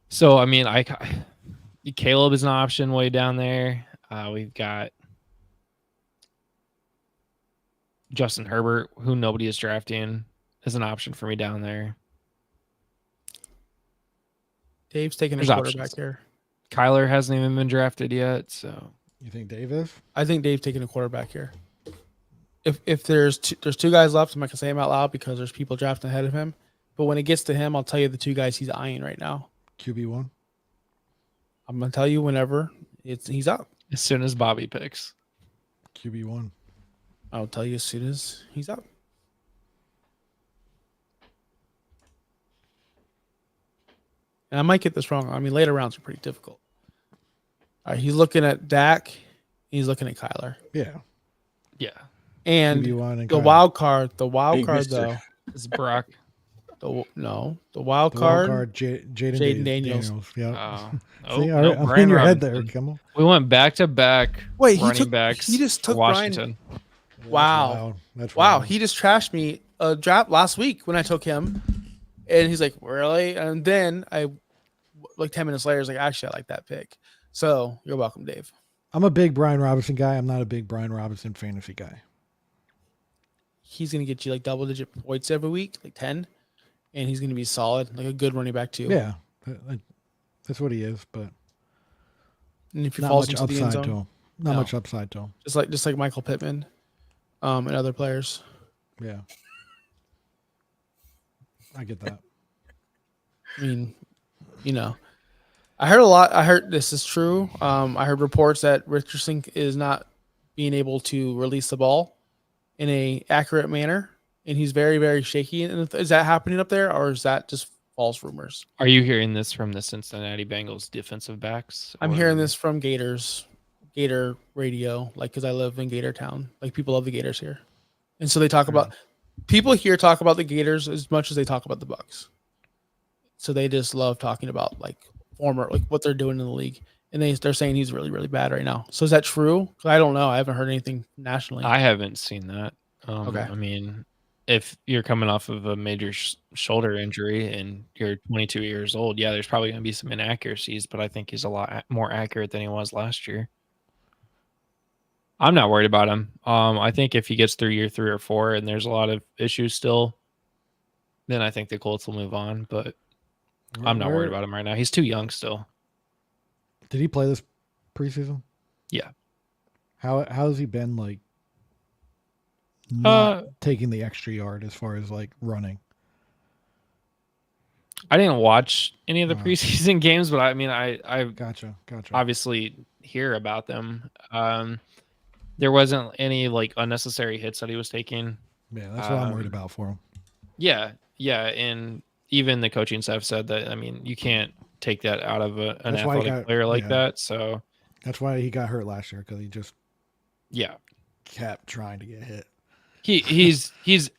So I mean, Caleb is an option way down there. We've got Justin Herbert, who nobody is drafting, is an option for me down there. Dave's taking There's a quarterback options. here. Kyler hasn't even been drafted yet, so You think Dave is? I think Dave's taking a quarterback here. If there's two guys left, I'm not gonna say him out loud because there's people drafting ahead of him. But when it gets to him, I'll tell you the two guys he's eyeing right now. QB1. I'm gonna tell you whenever he's up. as soon as Bobby picks. QB1. I'll tell you as soon as he's up. And I might get this wrong. I mean, later rounds are pretty difficult. All right, he's looking at Dak. He's looking at Kyler. Yeah. Yeah, And QB1 and the Kyler. wild card, Big mister. though. it's Brock. The wild The wild card. card, Jaden Jaden Daniels. Yeah. Oh, See, no, I'm Brian in your head Robinson. there. Come on. We went back to back. Wait, he running took- backs. he just for took Brian- Washington. Wow. That's Wow, wild. he just trashed me a draft last week when I took him, and he's like, "Really?" And then like 10 minutes later, he's like, "Actually, I like that pick." So you're welcome, Dave. I'm a big Brian Robinson guy. I'm not a big Brian Robinson fantasy guy. He's gonna get you like double-digit points every week, like 10, and he's gonna be solid, like a good running back too. Yeah, that's what he is. But And if he not falls much into the end upside to zone, him. Not No. much upside to him. just like Michael Pittman, and other players. Yeah, I get that. I mean, I heard a lot. I heard this is true. I heard reports that Richardson is not being able to release the ball in a accurate manner, and he's very, very shaky. And is that happening up there, or is that just false rumors? Are you hearing this from the Cincinnati Bengals defensive backs? I'm or- hearing this from Gator radio, like because I live in Gator Town. Like people love the Gators here, and so they talk about people here talk about the Gators as much as they talk about the Bucks. So they just love talking about like what they're doing in the league, and they're saying he's really, really bad right now. So is that true? I don't know. I haven't heard anything nationally. I haven't seen that. Okay. I mean, if you're coming off of a major shoulder injury and you're 22 years old, yeah, there's probably going to be some inaccuracies, but I think he's a lot more accurate than he was last year. I'm not worried about him. I think if he gets through year 3 or 4 and there's a lot of issues still, then I think the Colts will move on, but I'm not worried about him right now. He's too young still. Did he play this preseason? Yeah. How has he been like? Not taking the extra yard as far as like running. I didn't watch any of the Oh. preseason games, but I mean, I Gotcha. obviously hear about them. There wasn't any like unnecessary hits that he was taking. Yeah, that's what I'm worried about for him. Yeah, and even the coaching staff said that. I mean, you can't take that out of an That's why he athletic player like that. So That's why he got hurt last year, because he just yeah, kept trying to get hit. he's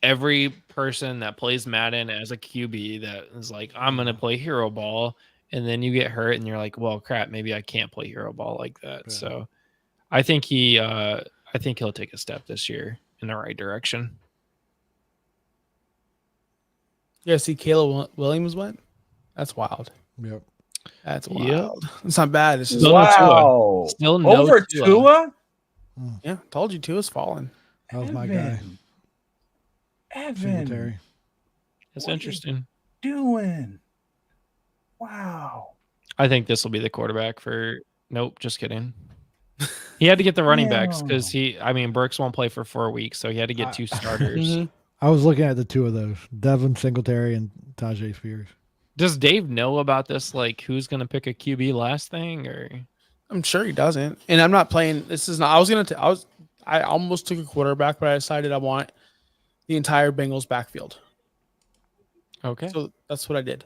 every person that plays Madden as a QB that is like, I'm gonna play hero ball, and then you get hurt and you're like, well, crap, maybe I can't play hero ball like that. Yeah. So I think he'll take a step this year in the right direction. Yeah, see, Caleb Williams went. That's wild. Yep. That's Yep. wild. It's not bad. It's just Still no Tua. Wow. Still no Over Tua. Tua? yeah. Told you Tua's falling. That was my guy. Evan, Singletary. That's What are you interesting. doing? Wow. I think this will be the quarterback for. Nope, just kidding. He had to get the running backs because Burks won't play for 4 weeks, so he had to get 2 starters. Mhm. I was looking at the two of those, Devin Singletary and Tajay Spears. Does Dave know about this? Like, who's going to pick a QB last thing? Or I'm sure he doesn't. And I'm not playing. This is not. I I almost took a quarterback, but I decided I want the entire Bengals backfield. Okay. So that's what I did.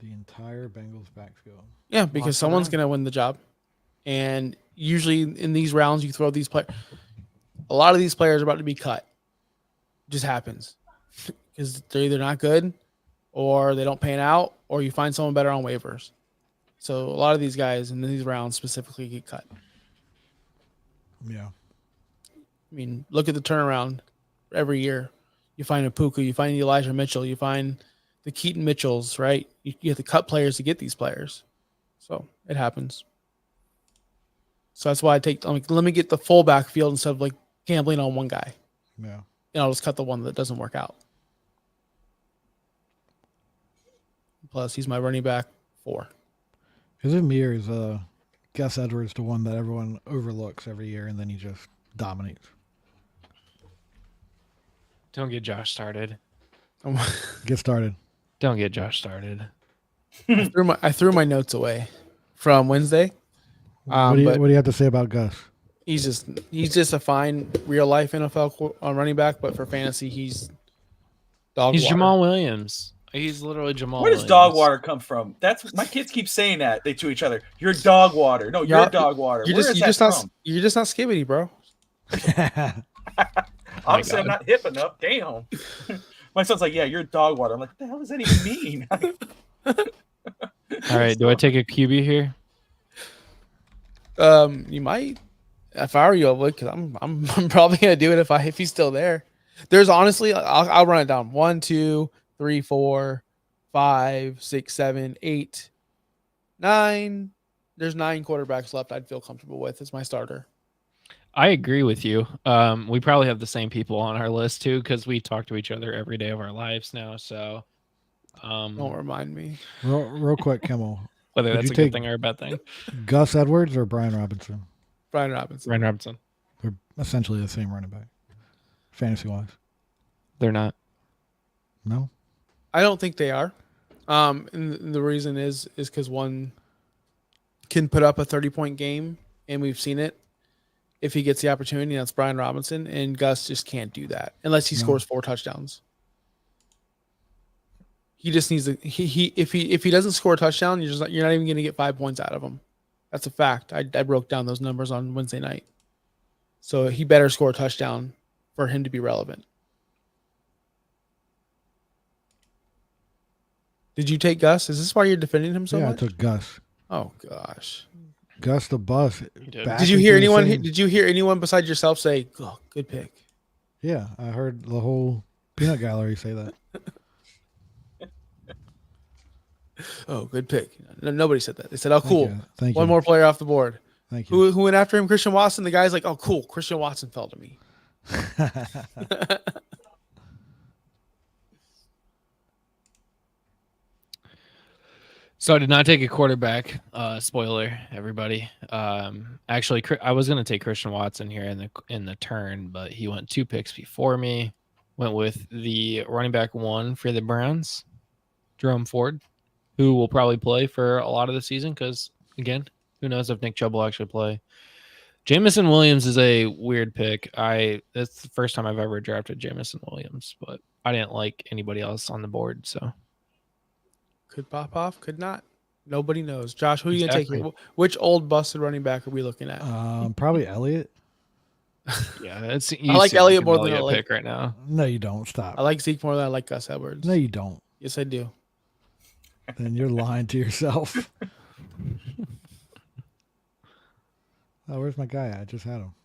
The entire Bengals backfield. Yeah, because someone's going to win the job. And usually in these rounds, you throw these players. A lot of these players are about to be cut. Just happens. Because they're either not good or they don't pan out or you find someone better on waivers. So a lot of these guys in these rounds specifically get cut. Yeah. I mean, look at the turnaround every year. You find a Puka, you find Elijah Mitchell, you find the Keaton Mitchells, right? You have to cut players to get these players. So it happens. So that's why let me get the full backfield instead of like gambling on one guy. Yeah. And I'll just cut the one that doesn't work out. Plus, he's my running back 4. Is it me or is Gus Edwards the one that everyone overlooks every year and then he just dominates? Don't get Josh started. Get started. Don't get Josh started. I threw my notes away from Wednesday. What do you have to say about Gus? He's just a fine real life NFL running back, but for fantasy, he's dog He's water. Jamal Williams. He's literally Jamal. Where does Williams. dog water come from? That's my kids keep saying that to each other. You're dog water. No, you're dog water. You're Where is that from? You're just not skibbity, bro. Obviously, I'm not hip enough. Damn. My son's like, yeah, you're dog water. I'm like, what the hell does that even mean? All right, do I take a QB here? You might. If I were you, I would, because I'm probably gonna do it if he's still there. There's honestly, I'll run it down. 1, 2, 3, 4, 5, 6, 7, 8, 9. There's 9 quarterbacks left I'd feel comfortable with as my starter. I agree with you. We probably have the same people on our list too, because we talk to each other every day of our lives now. So, Don't remind me. Real quick, Kimmel. whether Would that's you a good take- thing or a bad thing. Gus Edwards or Brian Robinson? Brian Robinson. Ryan Robertson. They're essentially the same running back, fantasy-wise. They're not. No? I don't think they are. And the reason is because one can put up a 30-point game, and we've seen it. If he gets the opportunity, that's Brian Robinson, and Gus just can't do that unless he scores 4 touchdowns. He just needs to. If he doesn't score a touchdown, you're not even going to get 5 points out of him. That's a fact. I broke down those numbers on Wednesday night. So he better score a touchdown for him to be relevant. Did you take Gus? Is this why you're defending him so yeah, much? I took Gus. Oh gosh. Gus the bus. did. back Did you into hear the anyone? same- Did you hear anyone besides yourself say, "Oh, good pick"? Yeah, I heard the whole peanut gallery say that. Oh, good pick. No, nobody said that. They said, "Oh, cool, Thank one you. more player off the board." Thank you. Who went after him? Christian Watson. The guy's like, "Oh, cool, Christian Watson fell to me." So I did not take a quarterback. Spoiler, everybody. Actually, I was going to take Christian Watson here in the turn, but he went 2 picks before me. Went with the running back 1 for the Browns, Jerome Ford, who will probably play for a lot of the season because, again, who knows if Nick Chubb will actually play. Jamison Williams is a weird pick. That's the first time I've ever drafted Jamison Williams, but I didn't like anybody else on the board, so. Could pop off, could not. Nobody knows. Josh, who are you gonna take Exactly. here? Which old busted running back are we looking at? Probably Elliott. Yeah, it's. I like Elliott more than I like- pick right now. No, you don't. Stop. I like Zeke more than I like Gus Edwards. No, you don't. Yes, I do. Then you're lying to yourself. Oh, where's my guy? I just had him.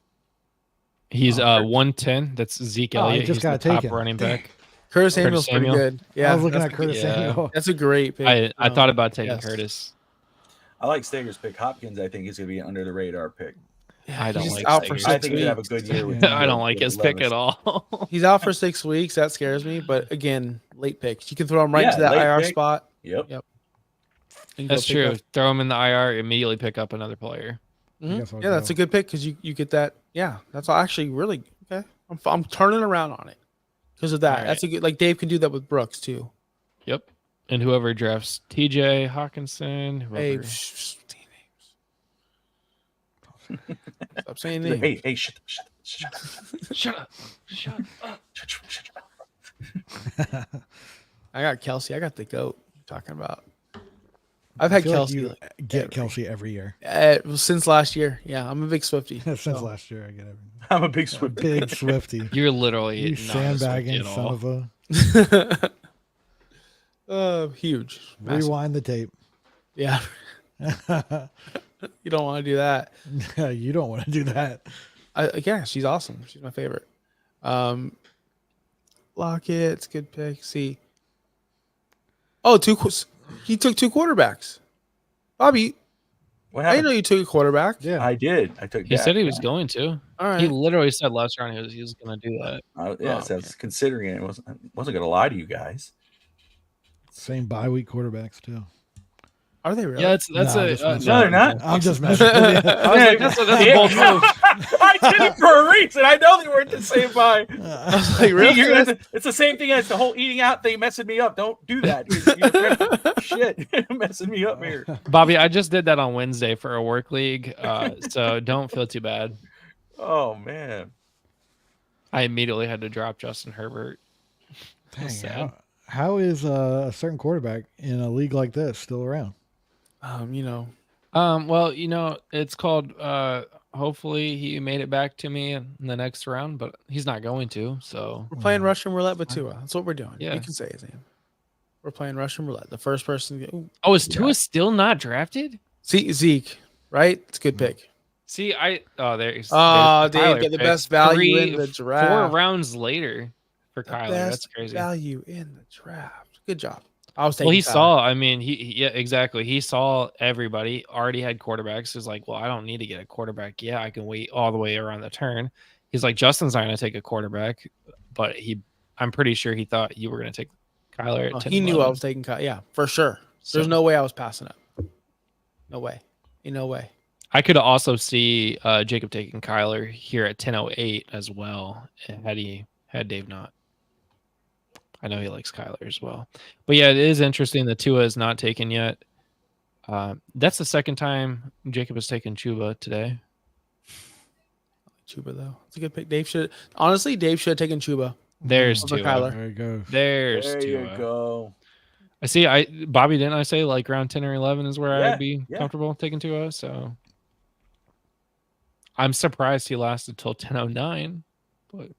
He's Oh, 110. That's Zeke Oh, I Elliott. just He's the got top taken. running back. Curtis Samuel's pretty Samuel. good. Yeah, I was looking that's at Curtis yeah. Samuel. That's a great pick. I thought about taking yes. Curtis. I like Stager's pick. Hopkins, I think, is going to be an under the radar pick. I don't He's like out for Stager. I 6 think he'll have a weeks. good year with Yeah. I don't like his pick Levis. at all. He's out for 6 weeks. That scares me. But again, late picks. You can throw him right Yeah, into that late IR pick. spot. Yep. Yep. And go That's pick true. up- Throw him in the IR. Immediately pick up another player. Mhm. guess I'll Yeah, that's go. a good pick because you get that. Yeah, that's actually really okay. I'm turning around on it because of that. All That's a good. Like Dave can do that with Brooks too. Yep. And whoever drafts TJ Hawkinson, whoever. Hey, Stop saying He's like, names. hey, shut up. Shut up. Shut up. Shut your mouth. I got Kelsey. I got the GOAT. Talking about. I've I had feel like Kelsey you get Kelsey every year. since last year. Yeah, I'm a big Swiftie. Since so. last year, I get everything. I'm a big Swiftie. Big Swifty. You're literally You not a Swiftie sandbagging at son all. of a. Huge. Massive. Rewind the tape. Yeah. You don't want to do that. You don't want to do that. Yeah, she's awesome. She's my favorite. Lockett's good pick. See. Oh, he took 2 quarterbacks. Bobby, What I didn't happened? know you took a quarterback. Yeah. I did. I took. He Dak. said he was going to. All right. He literally said last round he was going to do that. Yes, I was considering it. Wasn't going to lie to you guys. Same bye week quarterbacks too. Are they really? Yeah, that's No, I'm just messing No, they're not. I'm just messing with you. I was like, that's a bold move. I did it for a reason. I know they weren't the same by. I was like, really? It's the same thing as the whole eating out thing messing me up. Don't do that. Shit, messing me up here. Bobby, I just did that on Wednesday for a work league, so don't feel too bad. Oh man. I immediately had to drop Justin Herbert. Dang, sad. how is a certain quarterback in a league like this still around? Well, it's called hopefully he made it back to me in the next round, but he's not going to, so We're playing Russian roulette with Tua. That's what we're doing. Yeah. You can say his name. We're playing Russian roulette. The first person to get. Ooh. is Tua still not drafted? See, Zeke, right? It's a good pick. See, there's Oh, the Dave, Kyler get the pick. best value in the draft. 4 rounds later for The Kyler. best That's crazy. value in the draft. Good job. I was taking. Well, he Kyler. saw. I mean, yeah, exactly. He saw everybody already had quarterbacks. He's like, well, I don't need to get a quarterback. Yeah, I can wait all the way around the turn. He's like, Justin's not going to take a quarterback, but I'm pretty sure he thought you were going to take Kyler. At 10, He knew I 11. was taking Kyler. Yeah, for sure. There's So- no way I was passing up. No way. Ain't no way. I could also see Jacob taking Kyler here at 10:08 as well. Had Dave not. I know he likes Kyler as well. But yeah, it is interesting that Tua is not taken yet. That's the second time Jacob has taken Chuba today. Chuba though, it's a good pick. Dave should have taken Chuba. There's Over Tua. Kyler. There you go. There's There Tua. you go. I see. Bobby, didn't I say like round 10 or 11 is where Yeah, I'd be yeah. comfortable taking Tua? So I'm surprised he lasted till 10:09. But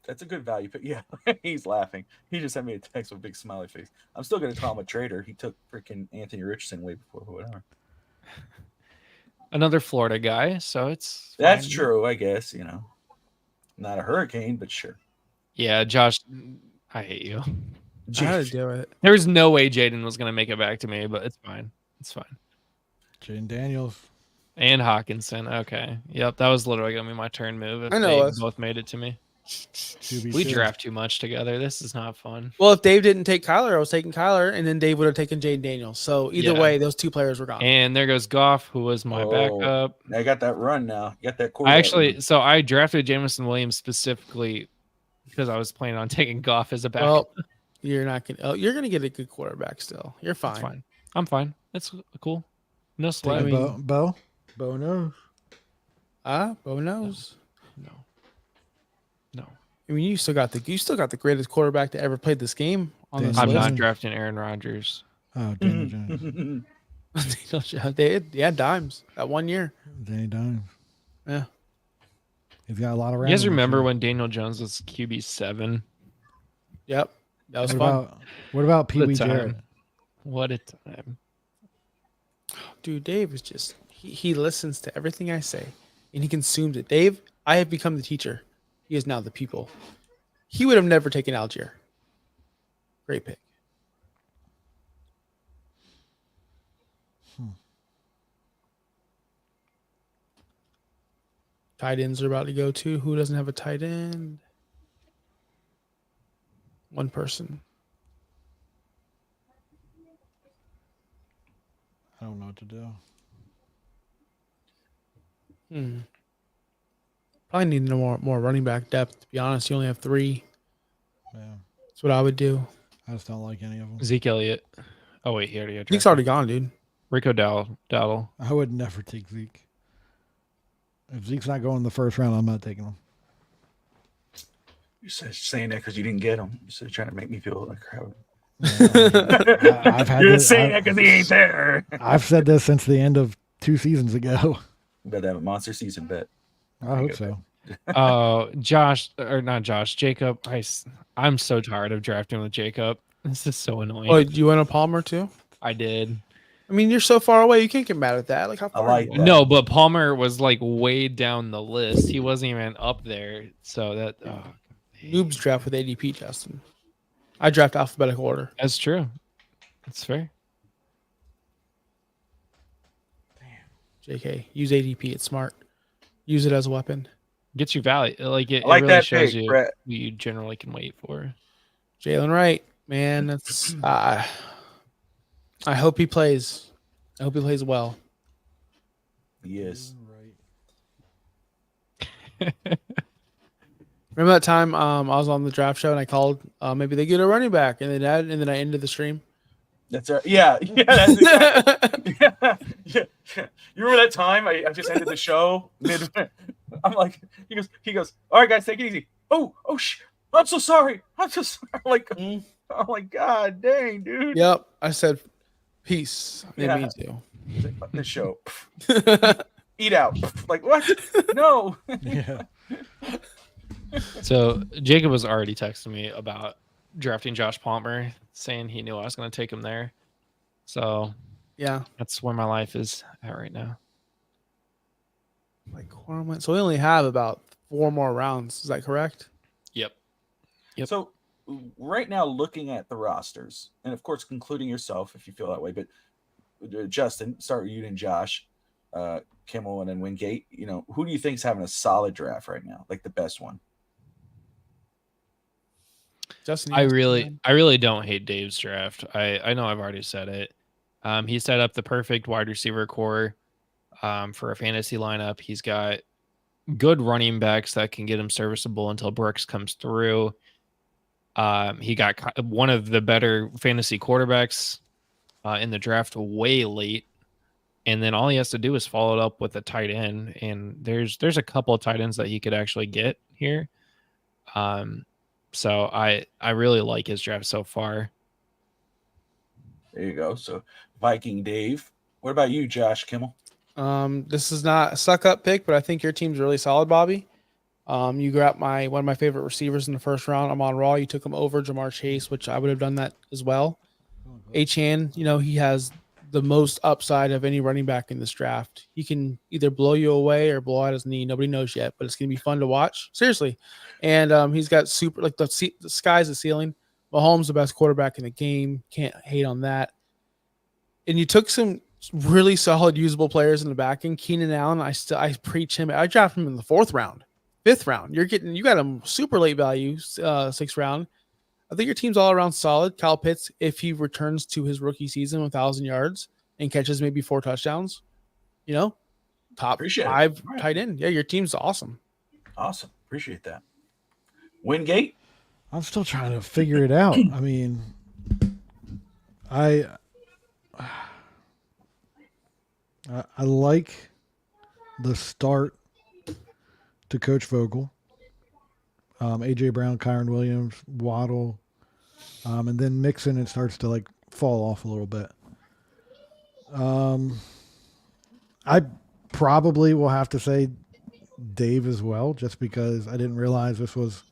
That's a good value pick. Yeah, he's laughing. He just sent me a text with a big smiley face. I'm still going to call him a traitor. He took freaking Anthony Richardson way before whatever. another Florida guy, so it's That's fine. true, I guess. Not a hurricane, but sure. Yeah, Josh, I hate you. I had to do it. There's no way Jaden was gonna make it back to me, but it's fine. It's fine. Jaden Daniels. And Hawkinson. Okay. Yep, that was literally gonna be my turn move if I know they us. both made it to me. 2v2. We draft too much together. This is not fun. Well, if Dave didn't take Kyler, I was taking Kyler, and then Dave would have taken Jaden Daniels. So either Yeah. way, those 2 players were gone. And there goes Goff, who was my Oh. backup. I got that run now. You got that cool. I drafted Jameson Williams specifically because I was planning on taking Goff as a backup. Well, you're not gonna. Oh, you're gonna get a good quarterback still. You're fine. It's fine. I'm fine. It's cool. No Take sweat. a mean- Bo knows. Bo knows. No. I mean, you still got the greatest quarterback to ever play this game on this I'm Listen. not list. drafting Aaron Rodgers. Oh, Daniel Jones. They had dimes that 1 year. Danny Dimes. Yeah. He's got a lot of You rounds. guys remember when Daniel Jones was QB7? Yep. That was What fun. what about Pee What a Wee time. Jarrett? What a time. Dude, Dave is just he listens to everything I say and he consumes it. Dave, I have become the teacher. He is now the pupil. He would have never taken Algier. Great pick. Tight ends are about to go to. Who doesn't have a tight end? One person. I don't know what to do. Probably need more running back depth. To be honest, you only have 3. Yeah. That's what I would do. I just don't like any of them. Zeke Elliott. Oh, wait, he already had Zeke's already gone, dude. Rico Dowdle. I would never take Zeke. If Zeke's not going in the first round, I'm not taking him. You're saying that because you didn't get him. You're trying to make me feel like crap. I've had You're this, saying that because he ain't there. I've said this since the end of 2 seasons ago. Bet have a monster season bet. I hope so. Oh, Jacob. I'm so tired of drafting with Jacob. This is so annoying. Oh, you went a Palmer too? I did. I mean, you're so far away. You can't get mad at that. Like how far? like you that. are. No, but Palmer was like way down the list. He wasn't even up there. So that Noobs draft with ADP, Justin. I draft alphabetical order. that's true. That's fair. JK, use ADP. It's smart. Use it as a weapon. Gets you value. Like it, I like it really that shows pick, you Brett. who you generally can wait for. Jalen Wright, man, that's. I hope he plays. I hope he plays well. Yes. Remember that time I was on the draft show and I called maybe they get a running back and then I ended the stream. That's right. Yeah. That's exactly. yeah. You remember that time I just ended the show mid? I'm like, he goes, all right, guys, take it easy. Oh, I'm so sorry. I'm like, God dang, dude. Yep. I said peace. I didn't mean to. He's like, fuck this show. Eat out. Like, what? No. Yeah. So Jacob was already texting me about drafting Josh Palmer, saying he knew I was going to take him there. So Yeah. that's where my life is at right now. Like so we only have about 4 more rounds. Is that correct? Yep. So right now, looking at the rosters, and of course, concluding yourself if you feel that way, but Justin, start with you and Josh, Kimmel, and then Wingate. You know, who do you think is having a solid draft right now, like the best one? Justin, I really don't hate Dave's draft. I know I've already said it. He set up the perfect wide receiver core for a fantasy lineup. He's got good running backs that can get him serviceable until Brooks comes through. He got one of the better fantasy quarterbacks in the draft way late. And then all he has to do is follow it up with a tight end. And there's a couple of tight ends that he could actually get here. So I really like his draft so far. There you go. So Viking Dave. What about you, Josh Kimmel? This is not a suck up pick, but I think your team's really solid, Bobby. You grabbed one of my favorite receivers in the first round. I'm on Raw. You took him over Jamar Chase, which I would have done that as well. Achane, he has the most upside of any running back in this draft. He can either blow you away or blow out his knee. Nobody knows yet, but it's going to be fun to watch. Seriously. And he's got super, like the sky's the ceiling. Mahomes, the best quarterback in the game. Can't hate on that. And you took some really solid usable players in the back end. Keenan Allen, I preach him. I drafted him in the 4th round, 5th round. You got him super late value, 6th round. I think your team's all around solid. Kyle Pitts, if he returns to his rookie season with 1,000 yards and catches maybe 4 touchdowns, top Appreciate 5 right. tight end. Yeah, your team's awesome. Awesome. Appreciate that. Wingate? I'm still trying to figure it out. I mean, I like the start to Coach Vogel. AJ Brown, Kyron Williams, Waddle, and then Mixon, it starts to fall off a little bit. I probably will have to say Dave as well, just because I didn't realize this was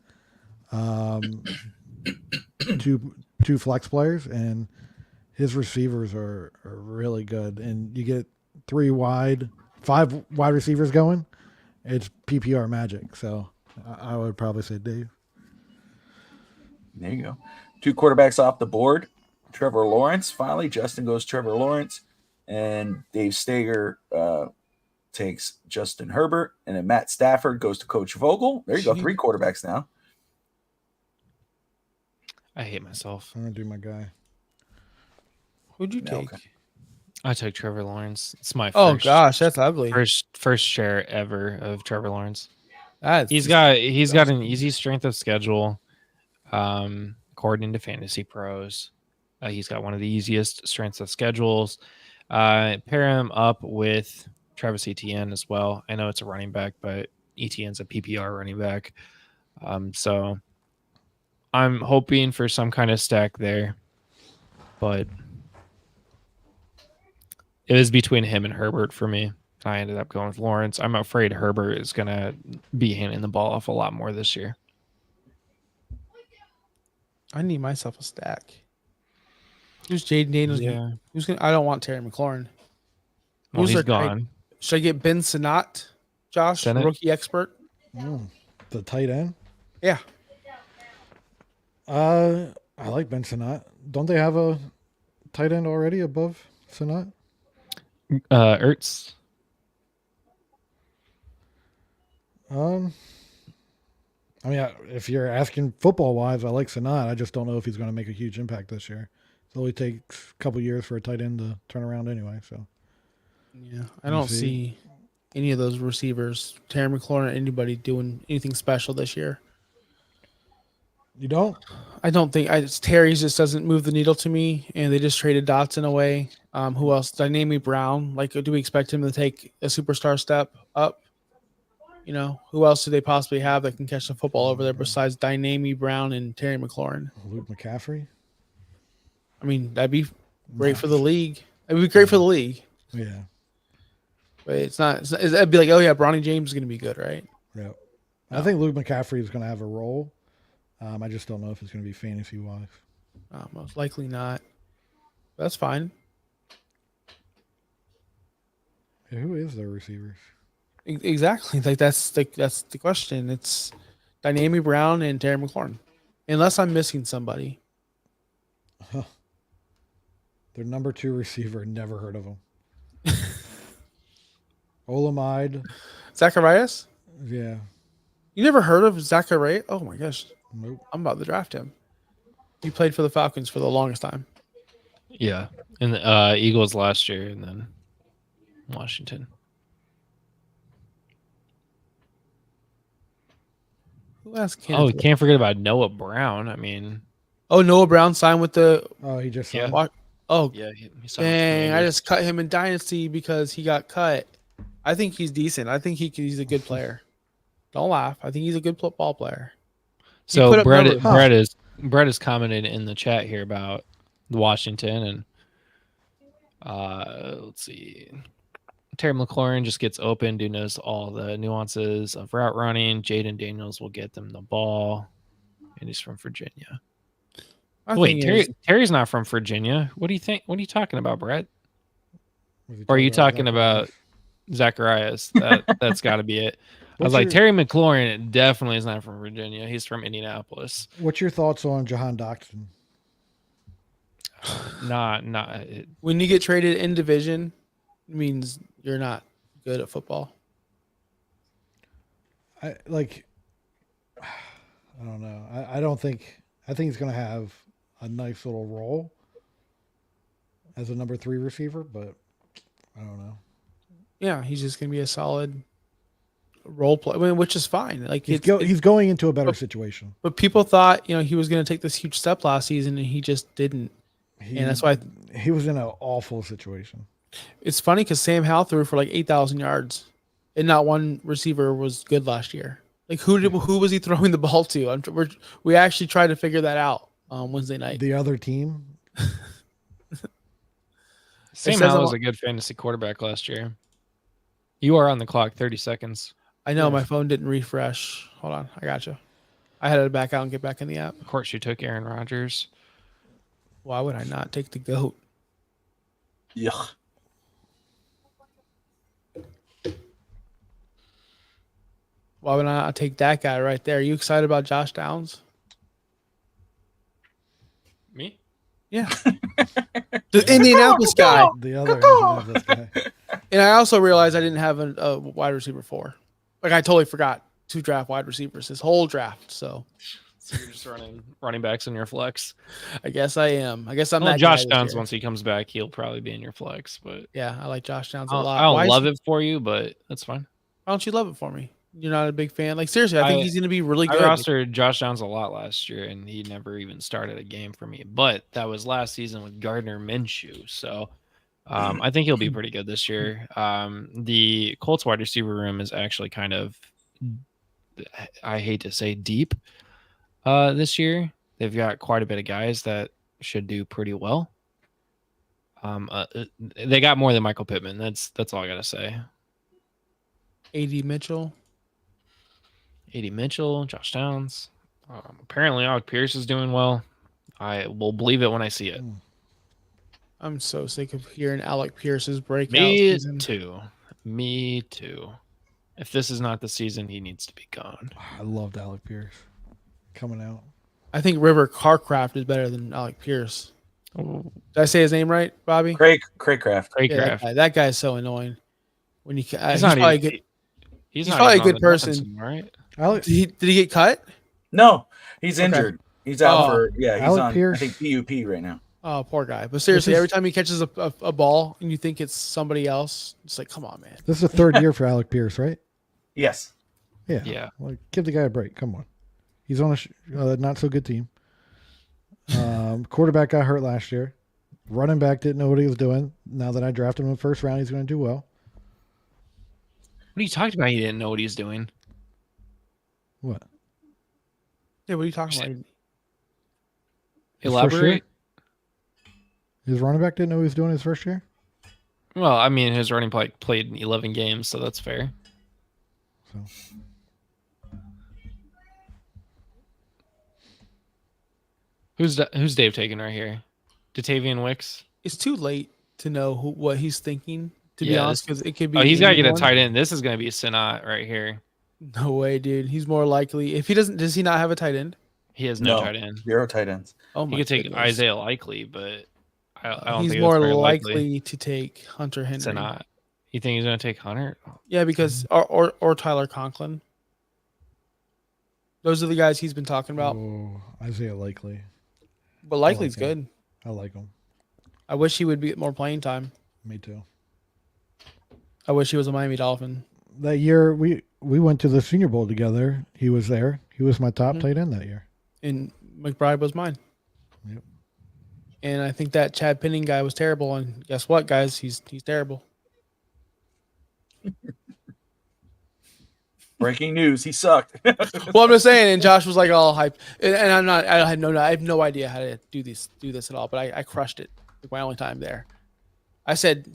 two flex players, and his receivers are really good. And you get 5 wide receivers going. It's PPR magic. So I would probably say Dave. There you go. 2 quarterbacks off the board. Trevor Lawrence. Finally, Justin goes Trevor Lawrence. And Dave Stager takes Justin Herbert. And then Matt Stafford goes to Coach Vogel. There you go. 3 quarterbacks now. I hate myself. I'm going to do my guy. Who'd you take? Okay. I took Trevor Lawrence. It's my Oh, first, gosh, that's ugly. first share ever of Trevor Lawrence. He's got an easy strength of schedule, according to Fantasy Pros. He's got one of the easiest strengths of schedules. Pair him up with Travis Etienne as well. I know it's a running back, but Etienne's a PPR running back. So I'm hoping for some kind of stack there, but it was between him and Herbert for me. I ended up going with Lawrence. I'm afraid Herbert is going to be handing the ball off a lot more this year. I need myself a stack. Who's Jaden Daniels? Yeah. Who's gonna? I don't want Terry McLaurin. Well, Who's he's their tight- gone. Should I get Ben Sinnott, Josh, Sinnott? rookie expert? The tight end. Yeah. I like Ben Sinnott. Don't they have a tight end already above Sinnott? Ertz. I mean, if you're asking football wise, I like Sinnott. I just don't know if he's going to make a huge impact this year. It only takes a couple years for a tight end to turn around anyway. So, Yeah. I don't see any of those receivers, Terry McLaurin, or anybody doing anything special this year. you don't? I don't think Terry's just doesn't move the needle to me, and they just traded Dotson away. Who else? Dynamic Brown. Like, do we expect him to take a superstar step up? You know, who else do they possibly have that can catch the football over there besides Dynamic Brown and Terry McLaurin? Luke McCaffrey? I mean, that'd be great for the league. It'd be great for the league, Yeah. but it's not. It'd be like, oh yeah, Bronny James is going to be good, right? Yeah. I think Luke McCaffrey is going to have a role. I just don't know if it's going to be fantasy wise. Most likely not. That's fine. Yeah, who is their receivers? Exactly. Like that's the question. It's Dynamic Brown and Terry McLaurin, unless I'm missing somebody. Their number 2 receiver, never heard of him. Olamide. Zacharias? Yeah. You never heard of Zacharias? Oh my gosh. Nope. I'm about to draft him. He played for the Falcons for the longest time. Yeah. And the Eagles last year and then Washington. Who else Oh, can't forget about Noah Brown. I mean, Noah Brown signed with the Oh, he just Yeah. signed. Oh yeah, he signed with dang, I Commanders. just cut him in Dynasty because he got cut. I think he's decent. I think he's a good player. Don't laugh. I think he's a good football player. put So up numbers. Brett is commented in the chat here about Washington and let's see. Terry McLaurin just gets open, dude knows all the nuances of route running. Jaden Daniels will get them the ball. And he's from Virginia. Wait, Terry's not from Virginia. What do you think? What are you talking about, Brett? Was he Or are you talking Zacharias? about Zacharias? That's got to be it. I was What's like, your- Terry McLaurin definitely is not from Virginia. He's from Indianapolis. What's your thoughts on Jahan Doxson? Not. when you get traded in division, it means you're not good at football. I don't know. I think he's going to have a nice little role as a number 3 receiver, but I don't know. Yeah, he's just gonna be a solid role play. I mean, which is fine. Like He's going into a better but- situation. but people thought he was gonna take this huge step last season, and he just didn't. And that's why He was in an awful situation. it's funny because Sam Howell threw for like 8,000 yards, and not one receiver was good last year. Like who was he throwing the ball to? We actually tried to figure that out on Wednesday night. The other team, Sam says Howell I'm- was a good fantasy quarterback last year. You are on the clock, 30 seconds. I know my phone didn't refresh. Hold on, I got you. I had to back out and get back in the app. Of course, you took Aaron Rodgers. Why would I not take the GOAT? Yuck. Why would I not take that guy right there? Are you excited about Josh Downs? Me? Yeah. The Indianapolis guy. the other Indianapolis guy. And I also realized I didn't have a wide receiver 4. Like I totally forgot to draft wide receivers this whole draft. So So you're just running backs in your flex. I guess I am. I guess I'm Well, that Josh guy this Downs, year. once he comes back, he'll probably be in your flex. But Yeah, I like Josh Downs a I lot. don't Why love it for you, but that's fine. Why don't you love it for me? You're not a big fan. Like seriously, I think he's going to be really I good. rostered Josh Downs a lot last year, and he never even started a game for me. But that was last season with Gardner Minshew. So I think he'll be pretty good this year. The Colts wide receiver room is actually kind of, I hate to say, deep this year. They've got quite a bit of guys that should do pretty well. They got more than Michael Pittman. That's all I gotta say. AD Mitchell. AD Mitchell, Josh Downs. Apparently, Alec Pierce is doing well. I will believe it when I see it. I'm so sick of hearing Alec Pierce's breakout Me season. too. Me too. If this is not the season, he needs to be gone. I loved Alec Pierce coming out. I think River Carcraft is better than Alec Pierce. Oh, Did I say his name right, Bobby? Craig Craft. great Yeah, craft. that guy is so annoying. When he's He's probably not a even. good. He's he's not probably even a on good the Dolphins person. anymore, right? Alec, Did he get cut? No, he's Okay. injured. He's out Oh. for he's Alec on Pierce. I think PUP right now. Oh, poor guy. But seriously, is- every time he catches a ball and you think it's somebody else, it's like, come on, man. this is the third year for Alec Pierce, right? Yes. Yeah. Yeah. Like, give the guy a break. Come on. He's on a not so good team. Quarterback got hurt last year. Running back didn't know what he was doing. Now that I drafted him in the first round, he's going to do well. What are you talking about? He didn't know what he's doing. What? Yeah, what are you talking about? His first year? Elaborate. His running back didn't know what he was doing his first year? Well, I mean, his running back played 11 games, so that's fair. So Who's Dave taking right here? Datavian Wicks. It's too late to know what he's thinking, to be Yeah, honest, because it could be. Oh, he's got to get a anyone. tight end. This is going to be Sinat right here. No way, dude. He's more likely. If he doesn't, does he not have a tight end? He has no No. tight end. 0 tight ends. Oh He my could take goodness. Isaiah Likely, but I don't He's think more it's very likely to take Hunter Henry. Sinat. You think he's going to take Hunter? Yeah, because or Tyler Conklin. Those are the guys he's been talking about. Oh, Isaiah Likely. But Likely's him. good. I like him. I wish he would get more playing time. Me too. I wish he was a Miami Dolphin. That year we went to the Senior Bowl together. He was there. He was my top Mhm. tight end that year. And McBride was mine. Yep. And I think that Chad Penning guy was terrible. And guess what, guys? He's terrible. Breaking news, he sucked. Well, I'm just saying. And Josh was like all hype. And I'm not. I have no idea how to do this at all. But I crushed it. Like my only time there. I said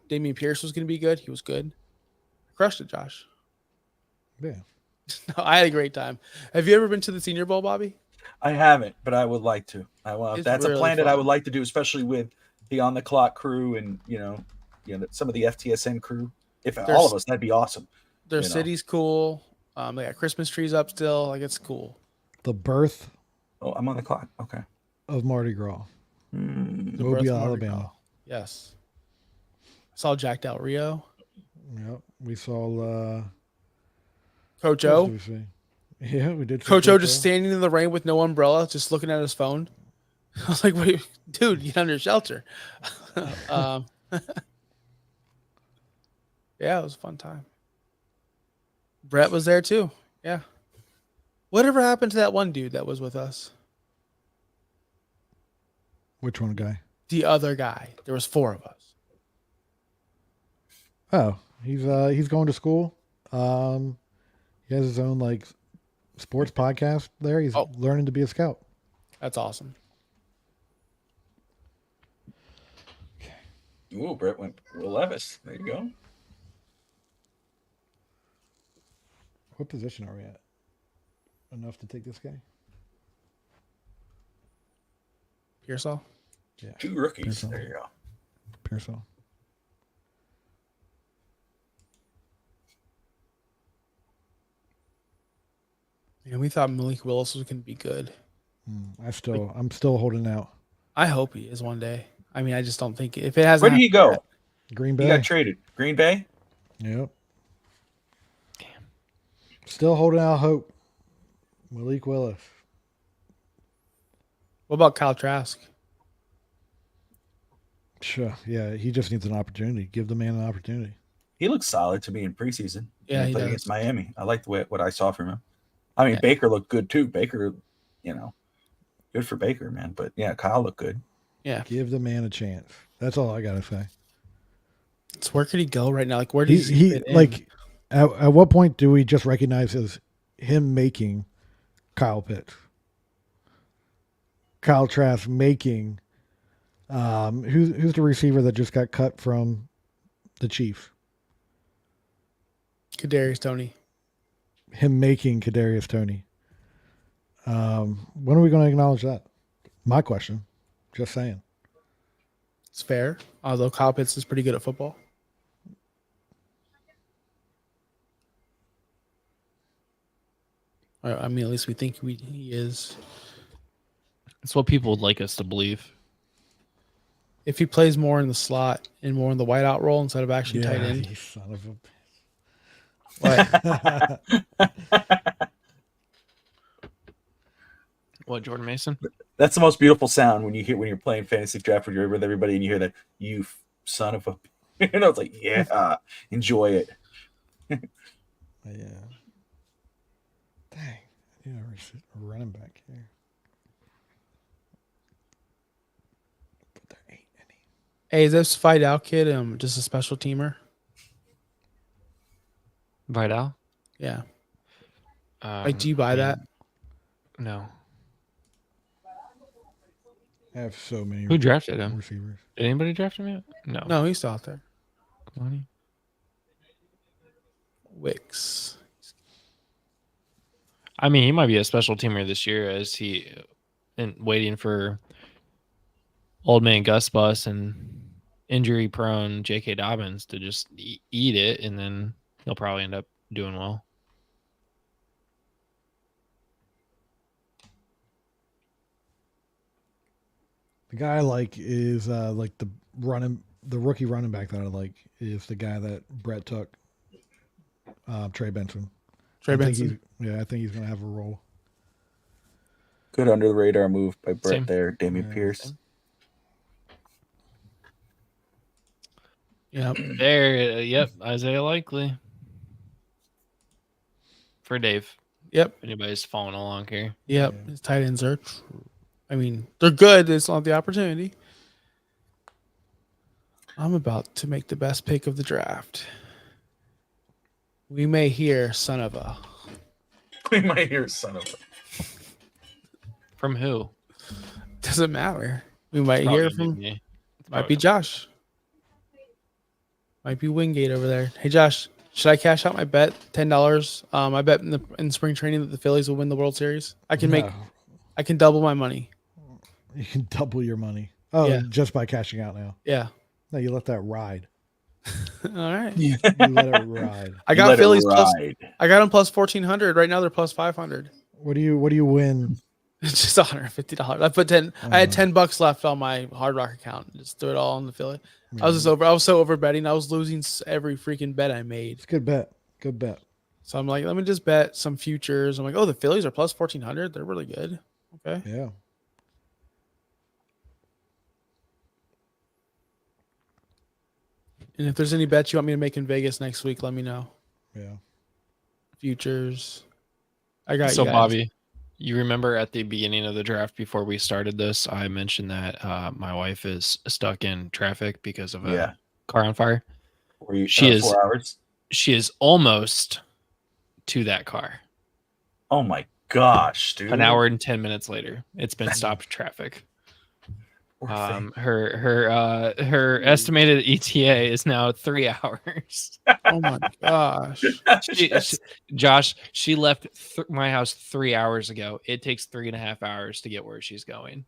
Damian Pierce was going to be good. He was good. I crushed it, Josh. Yeah. I had a great time. Have you ever been to the Senior Bowl, Bobby? I haven't, but I would like to. It's That's really a plan that I fun. would like to do, especially with the on the clock crew and some of the FTSN crew. If all There's- of us, that'd be awesome. Their You know. city's cool. They got Christmas trees up still. Like it's cool. The birth Oh, I'm on the clock. Okay. of Mardi Gras. Mm. The birth Mobile, of Mardi Alabama. Gras. Yes. I saw Jack Del Rio. Yep. We saw Coach what else O. did we see? Yeah, we did. see Coach O just standing in the rain with no umbrella, just looking at his phone. I was like, "Wait, dude, get under shelter." Yeah, it was a fun time. Brett was there too. Yeah. Whatever happened to that one dude that was with us? Which one guy? The other guy. There was 4 of us. Oh, he's going to school. He has his own like sports podcast there. He's Oh. learning to be a scout. That's awesome. Ooh, Brett went Will Levis. There you go. What position are we at? Enough to take this guy? Pearsall. Yeah. 2 rookies. Pearson. There you go. Pearsall. And we thought Malik Willis was going to be good. I'm still holding out. I hope he is one day. I mean, I just don't think if it hasn't. Where did he go? Green He Bay. got traded. Green Bay? Yep. Still holding out hope. Malik Willis. What about Kyle Trask? Sure. Yeah, he just needs an opportunity. Give the man an opportunity. He looks solid to me in preseason. Yeah, he played does. against Miami. I like what I saw from him. I mean, Yeah. Baker looked good too. Baker, good for Baker, man. But yeah, Kyle looked good. Yeah. Give the man a chance. That's all I gotta say. where could he go right now? Like, where does he fit in? like at what point do we just recognize as him making Kyle Pitts, Kyle Trask making who's the receiver that just got cut from the Chiefs? Kadarius Toney. Him making Kadarius Toney. When are we going to acknowledge that? My question. Just saying. It's fair, although Kyle Pitts is pretty good at football. I mean, at least we think he is. It's what people would like us to believe. If he plays more in the slot and more in the wideout role instead of actually tight end. You son of a... What? What, Jordan Mason? That's the most beautiful sound when you're playing fantasy draft when you're with everybody and you hear that, you son of a, it's like, yeah, enjoy it. Yeah. Dang, you know, we're running back here. But there ain't any. Hey, is this Fight Out kid just a special teamer? Vidal? Yeah. Like, do you buy that? No. I have so many. Who drafted him? Receivers. Did anybody draft him yet? No. No, he's still out there. Money. Wicks. I mean, he might be a special teamer this year as he waiting for old man Gus Bus and injury prone J.K. Dobbins to just eat it, and then he'll probably end up doing well. The guy I like is like the rookie running back that I like is the guy that Brett took, Trey Benson. Trey Benson. I think he's going to have a role. Good under the radar move by Brett Same. there, Damian Pierce. Yep. There, yep, Isaiah Likely. For Dave. Yep. If anybody's following along here. Yep. His tight ends are, I mean, they're good. It's not the opportunity. I'm about to make the best pick of the draft. We may hear son of a. We might hear son of a. From who? Doesn't matter. We might hear from. me. Might be Josh. Might be Wingate over there. Hey Josh, should I cash out my bet? $10. I bet in spring training that the Phillies will win the World Series. I can double my money. You can double your money. Oh, Yeah. just by cashing out now. Yeah. No, you let that ride. All right. You let it ride. I got Phillies plus. I got them plus 1,400. Right now they're plus 500. What do you win? It's just $150. I put 10. I had $10 left on my Hard Rock account. Just threw it all on the Philly. I was so over betting. I was losing every freaking bet I made. It's a good bet. Good bet. So I'm like, let me just bet some futures. I'm like, oh, the Phillies are plus 1,400. They're really good. Okay. Yeah. And if there's any bets you want me to make in Vegas next week, let me know. Yeah. Futures. I got So you guys. Bobby, you remember at the beginning of the draft before we started this, I mentioned that my wife is stuck in traffic because of a car on fire. Were you She is 4 hours? She is almost to that car. Oh my gosh, dude. An hour and 10 minutes later, it's been stopped traffic. Her estimated ETA is now 3 hours. Oh my gosh. Josh, she left my house 3 hours ago. It takes 3.5 hours to get where she's going.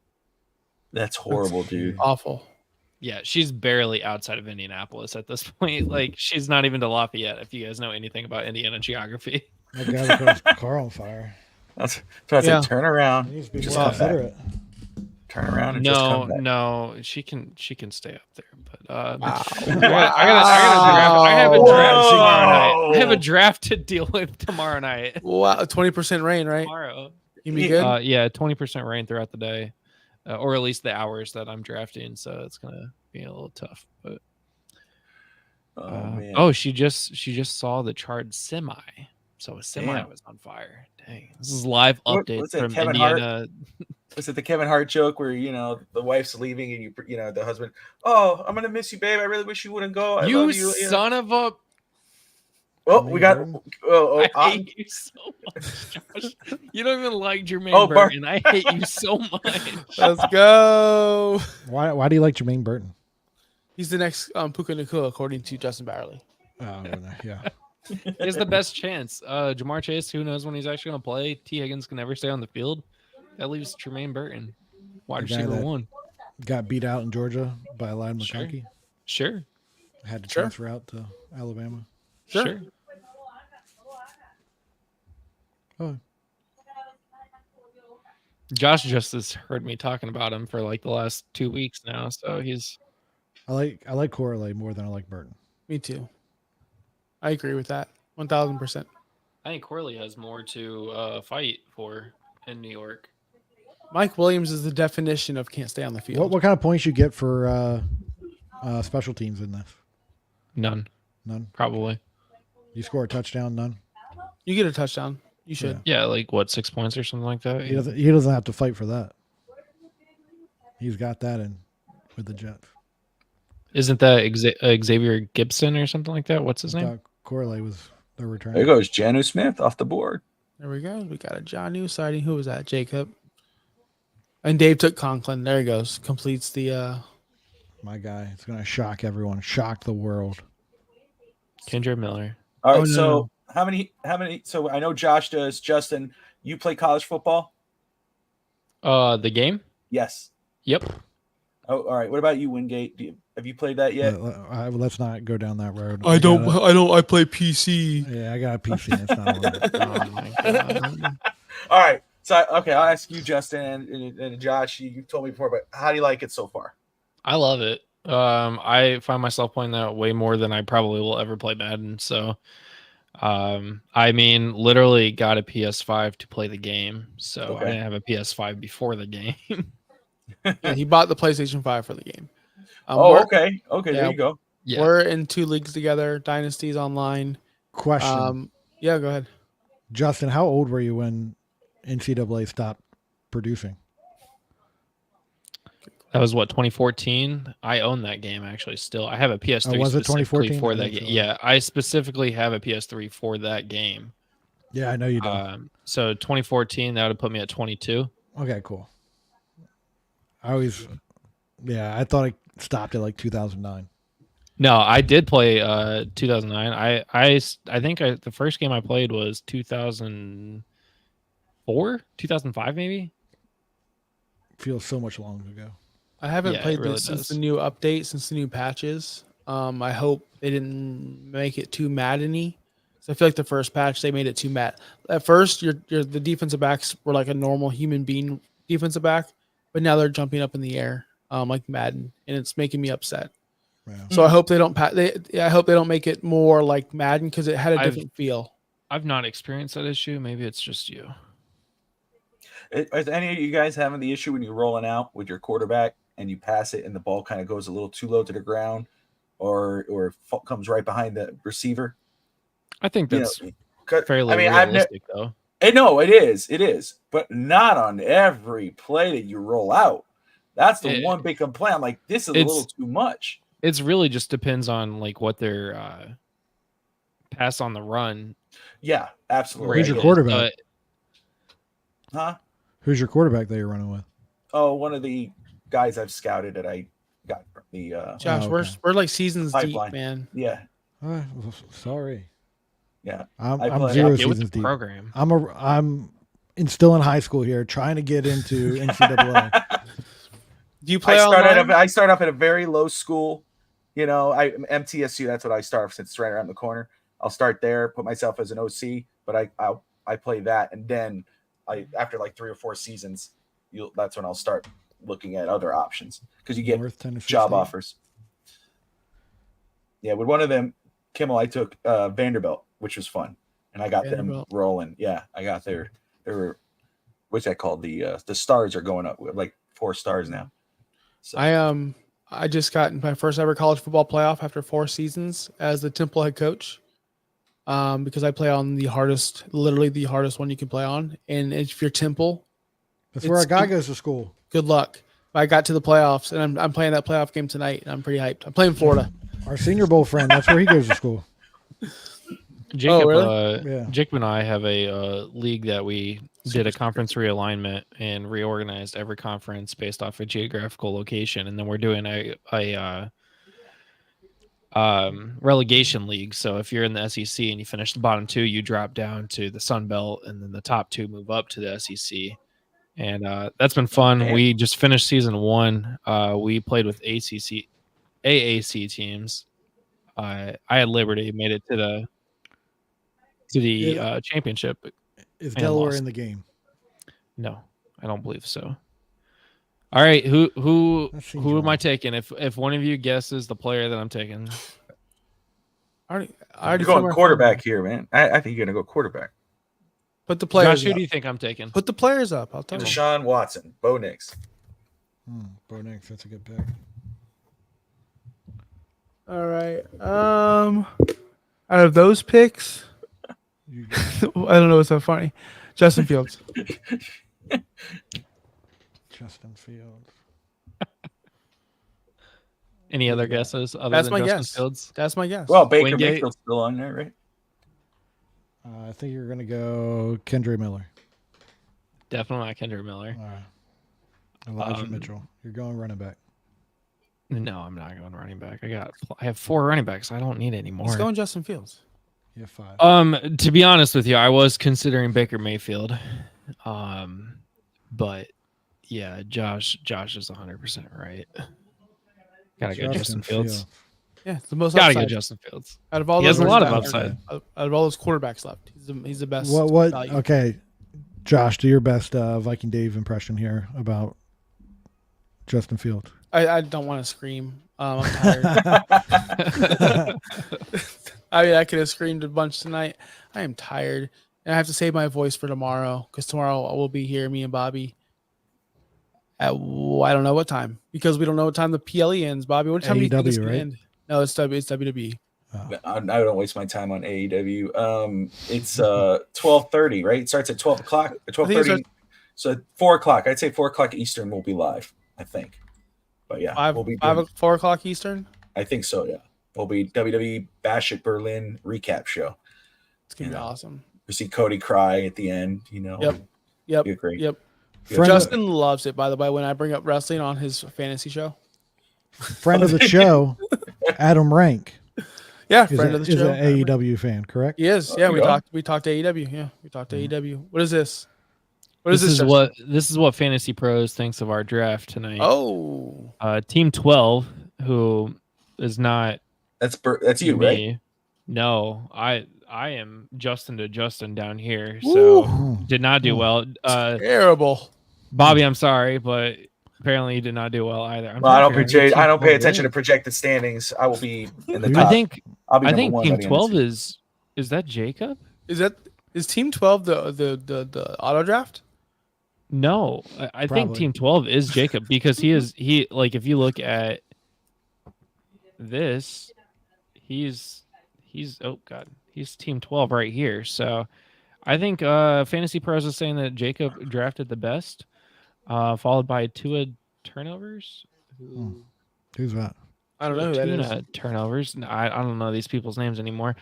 That's horrible, dude. Awful. Yeah, she's barely outside of Indianapolis at this point. Like, she's not even to Lafayette, if you guys know anything about Indiana geography. That guy that got his car on fire. That's what I said. Turn around. He needs to be Just more come back. considerate. Turn around and just come back. No, she can stay up there. But Wow. I have a draft tomorrow night. Whoa. I have a draft to deal with tomorrow night. Wow. 20% rain, right? Tomorrow. You be good? Yeah, 20% rain throughout the day. Or at least the hours that I'm drafting, so it's gonna be a little tough. But man. she just saw the charred semi. So a semi was on fire. Dang, this is live update what's it, from Kevin Indiana. Was it the Kevin Hart joke where the wife's leaving and the husband, oh, I'm gonna miss you, babe. I really wish you wouldn't go. I love you. son of a! Oh, Jermaine we got. Burton? I Otten. hate you so much, Josh. You don't even like Jermaine Oh, Burton. I hate you so much. Let's go. Why do you like Jermaine Burton? He's the next Puka Nacua, according to Justin Byerly. Oh, yeah. He has the best chance. Jamar Chase, who knows when he's actually going to play? T. Higgins can never stay on the field. That leaves Jermaine Burton, wide The guy receiver that 1. Got beat out in Georgia by Elijah Sure. McConkey. Sure. Had to Sure. transfer out to Alabama. Sure. Oh, Josh just has heard me talking about him for like the last 2 weeks now, so he's I like Corley more than I like Burton. Me too. I agree with that. 1000%. I think Corley has more to fight for in New York. Mike Williams is the definition of can't stay on the field. What kind of points you get for special teams in this? None, None. probably. You score a touchdown, none. You get a touchdown. You should. Yeah, like what, 6 points or something like that? He doesn't have to fight for that. He's got that in with the Jets. Isn't that Xavier Gibson or something like that? What's his name? Corley was the return. There goes Janu Smith off the board. There we go. We got a John New sighting. Who was that? Jacob. And Dave took Conklin. There he goes. Completes the My guy. It's gonna shock everyone. Shock the world. Kendra Miller. All right. Oh, no. So how many? So I know Josh does. Justin, you play college football? The game? Yes. Yep. Oh, all right. What about you, Wingate? Have you played that yet? Let's not go down that road. I play PC. Yeah, I got a PC. It's not on it. Oh my god. All right. So okay, I'll ask you, Justin and Josh. You told me before, but how do you like it so far? I love it. I find myself playing that way more than I probably will ever play Madden. So, I mean, literally got a PS5 to play the game. So Okay. I didn't have a PS5 before the game. Yeah, he bought the PlayStation 5 for the game. Okay. Okay, yeah, there you go. Yeah. We're in 2 leagues together. Dynasties online. Question. Yeah, go ahead. Justin, how old were you when NCAA stopped producing? That was what, 2014? I own that game actually still. I have a PS3 was it specifically 2014? for I that think game. so. Yeah, I specifically have a PS3 for that game. Yeah, I know you do. So 2014, that would have put me at 22. Okay, cool. I thought it stopped at like 2009. No, I did play 2009. I think the first game I played was 2004, 2005 maybe. Feels so much long ago. I haven't Yeah, it played really this since does. the new update, since the new patches. I hope they didn't make it too Madden-y. So I feel like the first patch they made it too mad. At first, the defensive backs were like a normal human being defensive back, but now they're jumping up in the air, like Madden, and it's making me upset. Yeah. So I hope they don't I hope they don't make it more like Madden because it had a I've- different feel. I've not experienced that issue. Maybe it's just you. Is any of you guys having the issue when you're rolling out with your quarterback and you pass it and the ball kind of goes a little too low to the ground, or comes right behind the receiver? I think that's fairly I've realistic, though. no, it is, but not on every play that you roll out. That's the one big complaint. I'm like, this is a little too much. It's really just depends on like what their pass on the run. Yeah, absolutely. Who's your quarterback? Huh? Who's your quarterback that you're running with? Oh, one of the guys I've scouted that I got from the Josh, okay. we're like seasons Pipeline. deep, man. yeah. Sorry. Yeah. I'm I play- 0 Get with seasons the deep. program. I'm still in high school here, trying to get into NCAA. Do you play online? I start off at a very low school. MTSU. That's what I start off since it's right around the corner. I'll start there, put myself as an OC, but I play that, and then after like 3 or 4 seasons, that's when I'll start looking at other options because you get North Tennessee job State. offers. Yeah, with one of them, Kimmel, I took Vanderbilt, which was fun, and I got them rolling. Yeah, I got there. They were, what's that called? The stars are going up. We have like 4 stars now. So I just got my first ever college football playoff after 4 seasons as the Temple head coach. Because I play on literally the hardest one you can play on, and if you're Temple, That's where our guy goes to school. Good luck. I got to the playoffs, and I'm playing that playoff game tonight, and I'm pretty hyped. I'm playing Florida. Our Senior Bowl friend. That's where he goes to school. Jacob, really? Yeah. Jacob and I have a league that we did a conference realignment and reorganized every conference based off a geographical location, and then we're doing a relegation league. So if you're in the SEC and you finish the bottom 2, you drop down to the Sun Belt, and then the top 2 move up to the SEC. And that's been fun. Man. We just finished season 1. We played with AAC teams. I had Liberty made it to the championship. Is And Delaware lost. in the game? No, I don't believe so. All right, who That seems am I wrong. taking? If one of you guesses the player that I'm taking, I already You're feel going my- quarterback here, man. I think you're gonna go quarterback. Put the players Josh, who up. do you think I'm taking? Put the players up. I'll tell you. Deshaun Watson, Bo Nix. Bo Nix, that's a good pick. All right. Out of those picks, You- I don't know what's so funny. Justin Fields. Justin Fields. Any other guesses other That's than my Justin guess. Fields? That's my guess. Well, Baker Wingate. Mayfield's still on there, right? I think you're going to go Kendra Miller. Definitely not Kendrick Miller. All right. Elijah Mitchell. You're going running back. No, I'm not going running back. I have 4 running backs. I don't need any more. He's going Justin Fields. You have 5. To be honest with you, I was considering Baker Mayfield. But yeah, Josh is 100% right. Gotta go Justin Fields. Yeah, it's the most Gotta upside. go Justin Fields. Out of all He those has a lot of running upside. backs- out of all those quarterbacks left, he's the best. What? value. Okay. Josh, do your best Viking Dave impression here about Justin Fields. I don't want to scream. I'm tired. I mean, I could have screamed a bunch tonight. I am tired, and I have to save my voice for tomorrow because tomorrow I will be here, me and Bobby. At I don't know what time because we don't know what time the PLE ends. Bobby, what time do you think it's AEW, gonna right? end? No, it's WWE. I don't waste my time on AEW. It's 12:30, right? It starts at 12 o'clock. 12:30. So 4 o'clock. I'd say 4 o'clock Eastern will be live. I think. But yeah, we'll be doing, 4 o'clock Eastern. I think so. Yeah, we'll be WWE Bash at Berlin recap show. It's gonna be Yeah. awesome. We see Cody cry at the end. You know. Yep. Be great. Yep. Friend, Justin loves it, by the way, when I bring up wrestling on his fantasy show. friend of the show, Adam Rank, Yeah, is, friend a, of the is show. an AEW fan, correct? He is. Oh, Yeah, there we you go. talked AEW. Yeah, we talked AEW. What is this? What is This this? is Justin? this is what Fantasy Pros thinks of our draft tonight. Oh, Team 12, who is not That's you, right? me. No, I am Justin to Justin down here, so Ooh. did not do well. terrible. Bobby, I'm sorry, but apparently you did not do well either. I'm Well, I don't trying to figure out project. I don't who pay Team attention 12 to projected standings. I will be in the Who? is. top. I think I'll be I number think one Team by the end of 12 the season. is that Jacob? Is Team 12 the auto draft? No, I think Probably. Team 12 is Jacob because he like if you look at this, he's oh god, he's Team 12 right here. So I think Fantasy Pros is saying that Jacob drafted the best, followed by Tua turnovers. Who's that? I don't know who that is. Tuna turnovers. No, I don't know these people's names anymore.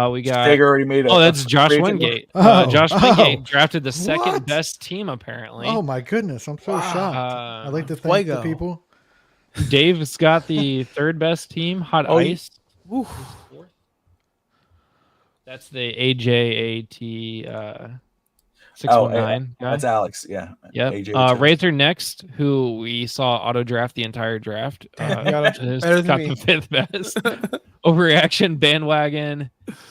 We got. Steger already made. Oh, that's Josh Wingate. Josh Wingate drafted the second What? best team apparently. Oh my goodness, I'm so shocked. I like to thank the Fuego. people. Dave's got the third best team, Hot Oh, Ice. Ooh. That's the AJAT Oh, 619 guy. That's Alex. Yeah. Yep. AJ Razor Next, who we saw auto draft the entire draft, got it. has Better than got me. the fifth best. Overreaction bandwagon.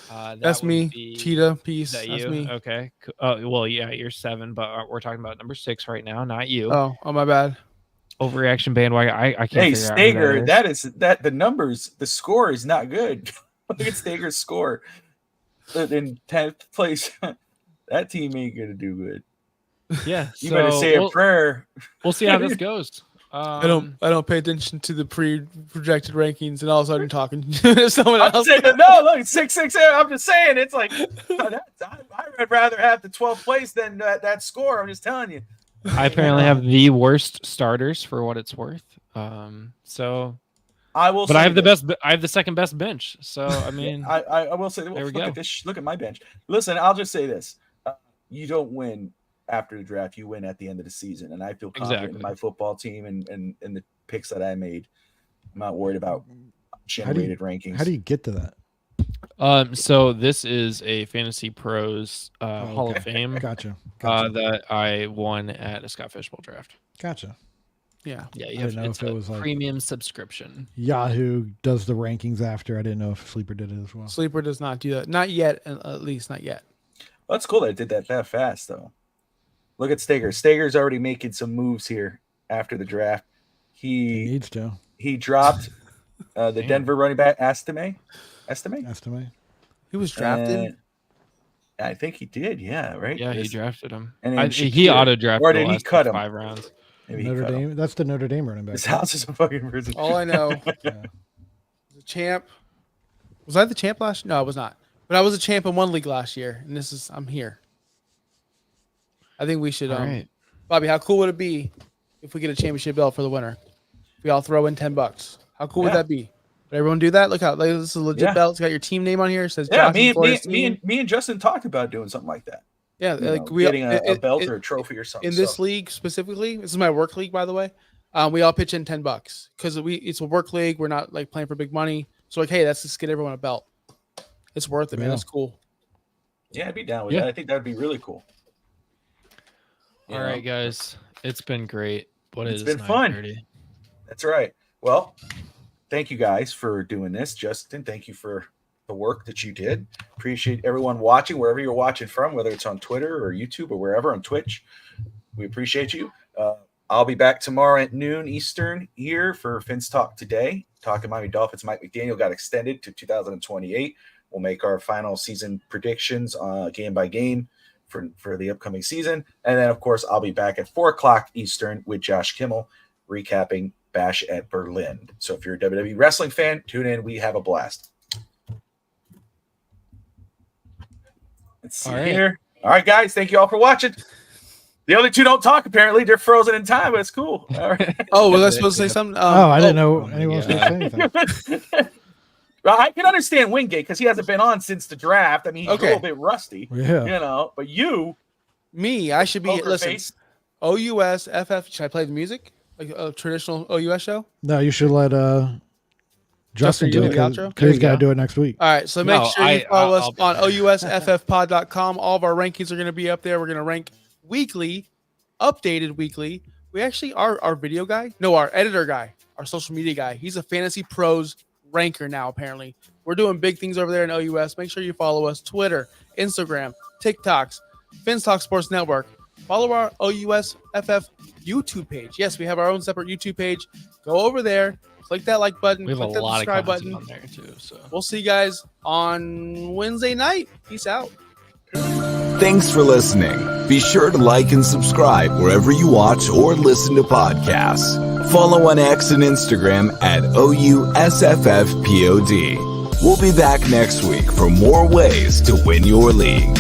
That That's would me. be- Cheetah piece. Is that That's you? me. Okay. Well, yeah, you're 7, but we're talking about number 6 right now, not you. Oh, my bad. Overreaction bandwagon. I can't. Hey, figure out who Steger, that is. the numbers, the score is not good. Look at Steger's score. In 10th place, that team ain't gonna do good. Yeah. You better say a prayer. We'll see how this goes. I don't pay attention to the projected rankings, and all of a sudden talking to someone I'm else. saying, no, look, 6-6. I'm just saying, it's like I'd rather have the 12th place than that score. I'm just telling you. I apparently have the worst starters for what it's worth. So, I will. but I say have the this. best. I have the second best bench. So I mean, I will say. there Well, we look go. at this. Look at my bench. Listen, I'll just say this: you don't win after the draft. You win at the end of the season, and I feel confident in Exactly. my football team and the picks that I made. I'm not worried about How do you- generated rankings. How do you get to that? So this is a Fantasy Pros Hall of okay. Fame Gotcha. that I won at a Scott Fishbowl draft. Gotcha. Yeah. Yeah, I you didn't have know it's if it a was like premium subscription. Yahoo does the rankings after. I didn't know if Sleeper did it as well. Sleeper does not do that. Not yet, at least not yet. That's cool that it did that fast, though. Look at Stager. Stager's already making some moves here after the draft. He needs to. He dropped the Damn. Denver running back Estimate. Estimate. He was drafted. And I think he did. Yeah, right. Yeah, he This- drafted him. and then He Shakir. auto drafted Or the did he last cut him? 5 rounds. Maybe he Notre cut him. Dame. That's the Notre Dame running back. His house is a fucking prison. All I know, Yeah. the champ. Was I the champ last? No, I was not. But I was a champ in one league last year, and I'm here. I think we should. All right. Bobby, how cool would it be if we get a championship belt for the winner? If we all throw in $10. How cool would Yeah. that be? Would everyone do that? Look how this is a legit Yeah. belt. It's got your team name on here. It says Yeah, Josh and Florida's team. me and Justin talked about doing something like that. Yeah, You like know, we getting a belt or a trophy or something. in this so. league specifically. This is my work league, by the way. We all pitch in $10 because it's a work league. We're not like playing for big money. So like, hey, let's just get everyone a belt. It's worth it, man. Yeah. It's cool. Yeah, I'd be down with Yeah. that. I think that'd be really cool. You All know? right, guys. It's been great. What It's is been fun. 9:30? That's right. Well, thank you guys for doing this. Justin, thank you for the work that you did. Appreciate everyone watching, wherever you're watching from, whether it's on Twitter or YouTube or wherever on Twitch. We appreciate you. I'll be back tomorrow at noon Eastern here for Fins Talk Today. Talking Miami Dolphins. Mike McDaniel got extended to 2028. We'll make our final season predictions game by game for the upcoming season. And then, of course, I'll be back at 4 o'clock Eastern with Josh Kimmel recapping Bash at Berlin. So if you're a WWE wrestling fan, tune in. We have a blast. Let's see All right. here. All right, guys. Thank you all for watching. The other two don't talk, apparently. They're frozen in time, but it's cool. All right. Oh, was I supposed to say something? I didn't know my anyone was going to say anything. Well, I can understand Wingate because he hasn't been on since the draft. I mean, he's a Okay. little bit rusty, Yeah. you know. But you, Me, I should be. poker Listen, face, OUS, FF. Should I play the music like a traditional OUS show? No, you should let Justin you do do it the because outro? he's got to do it next week. All right, so make No, sure you follow us I'll- on OUSFFpod.com. All of our rankings are going to be up there. We're going to rank weekly, updated weekly. We actually, our video guy, no, our editor guy, our social media guy, he's a Fantasy Pros ranker now, apparently. We're doing big things over there in OUS. Make sure you follow us Twitter, Instagram, TikToks, Fins Talk Sports Network. Follow our OUSFF YouTube page. Yes, we have our own separate YouTube page. Go over there, click that like button, We have a click that lot of subscribe content button. on there too. So We'll see you guys on Wednesday night. Peace out. Thanks for listening. Be sure to like and subscribe wherever you watch or listen to podcasts. Follow on X and Instagram at OUSFFPOD. We'll be back next week for more ways to win your league.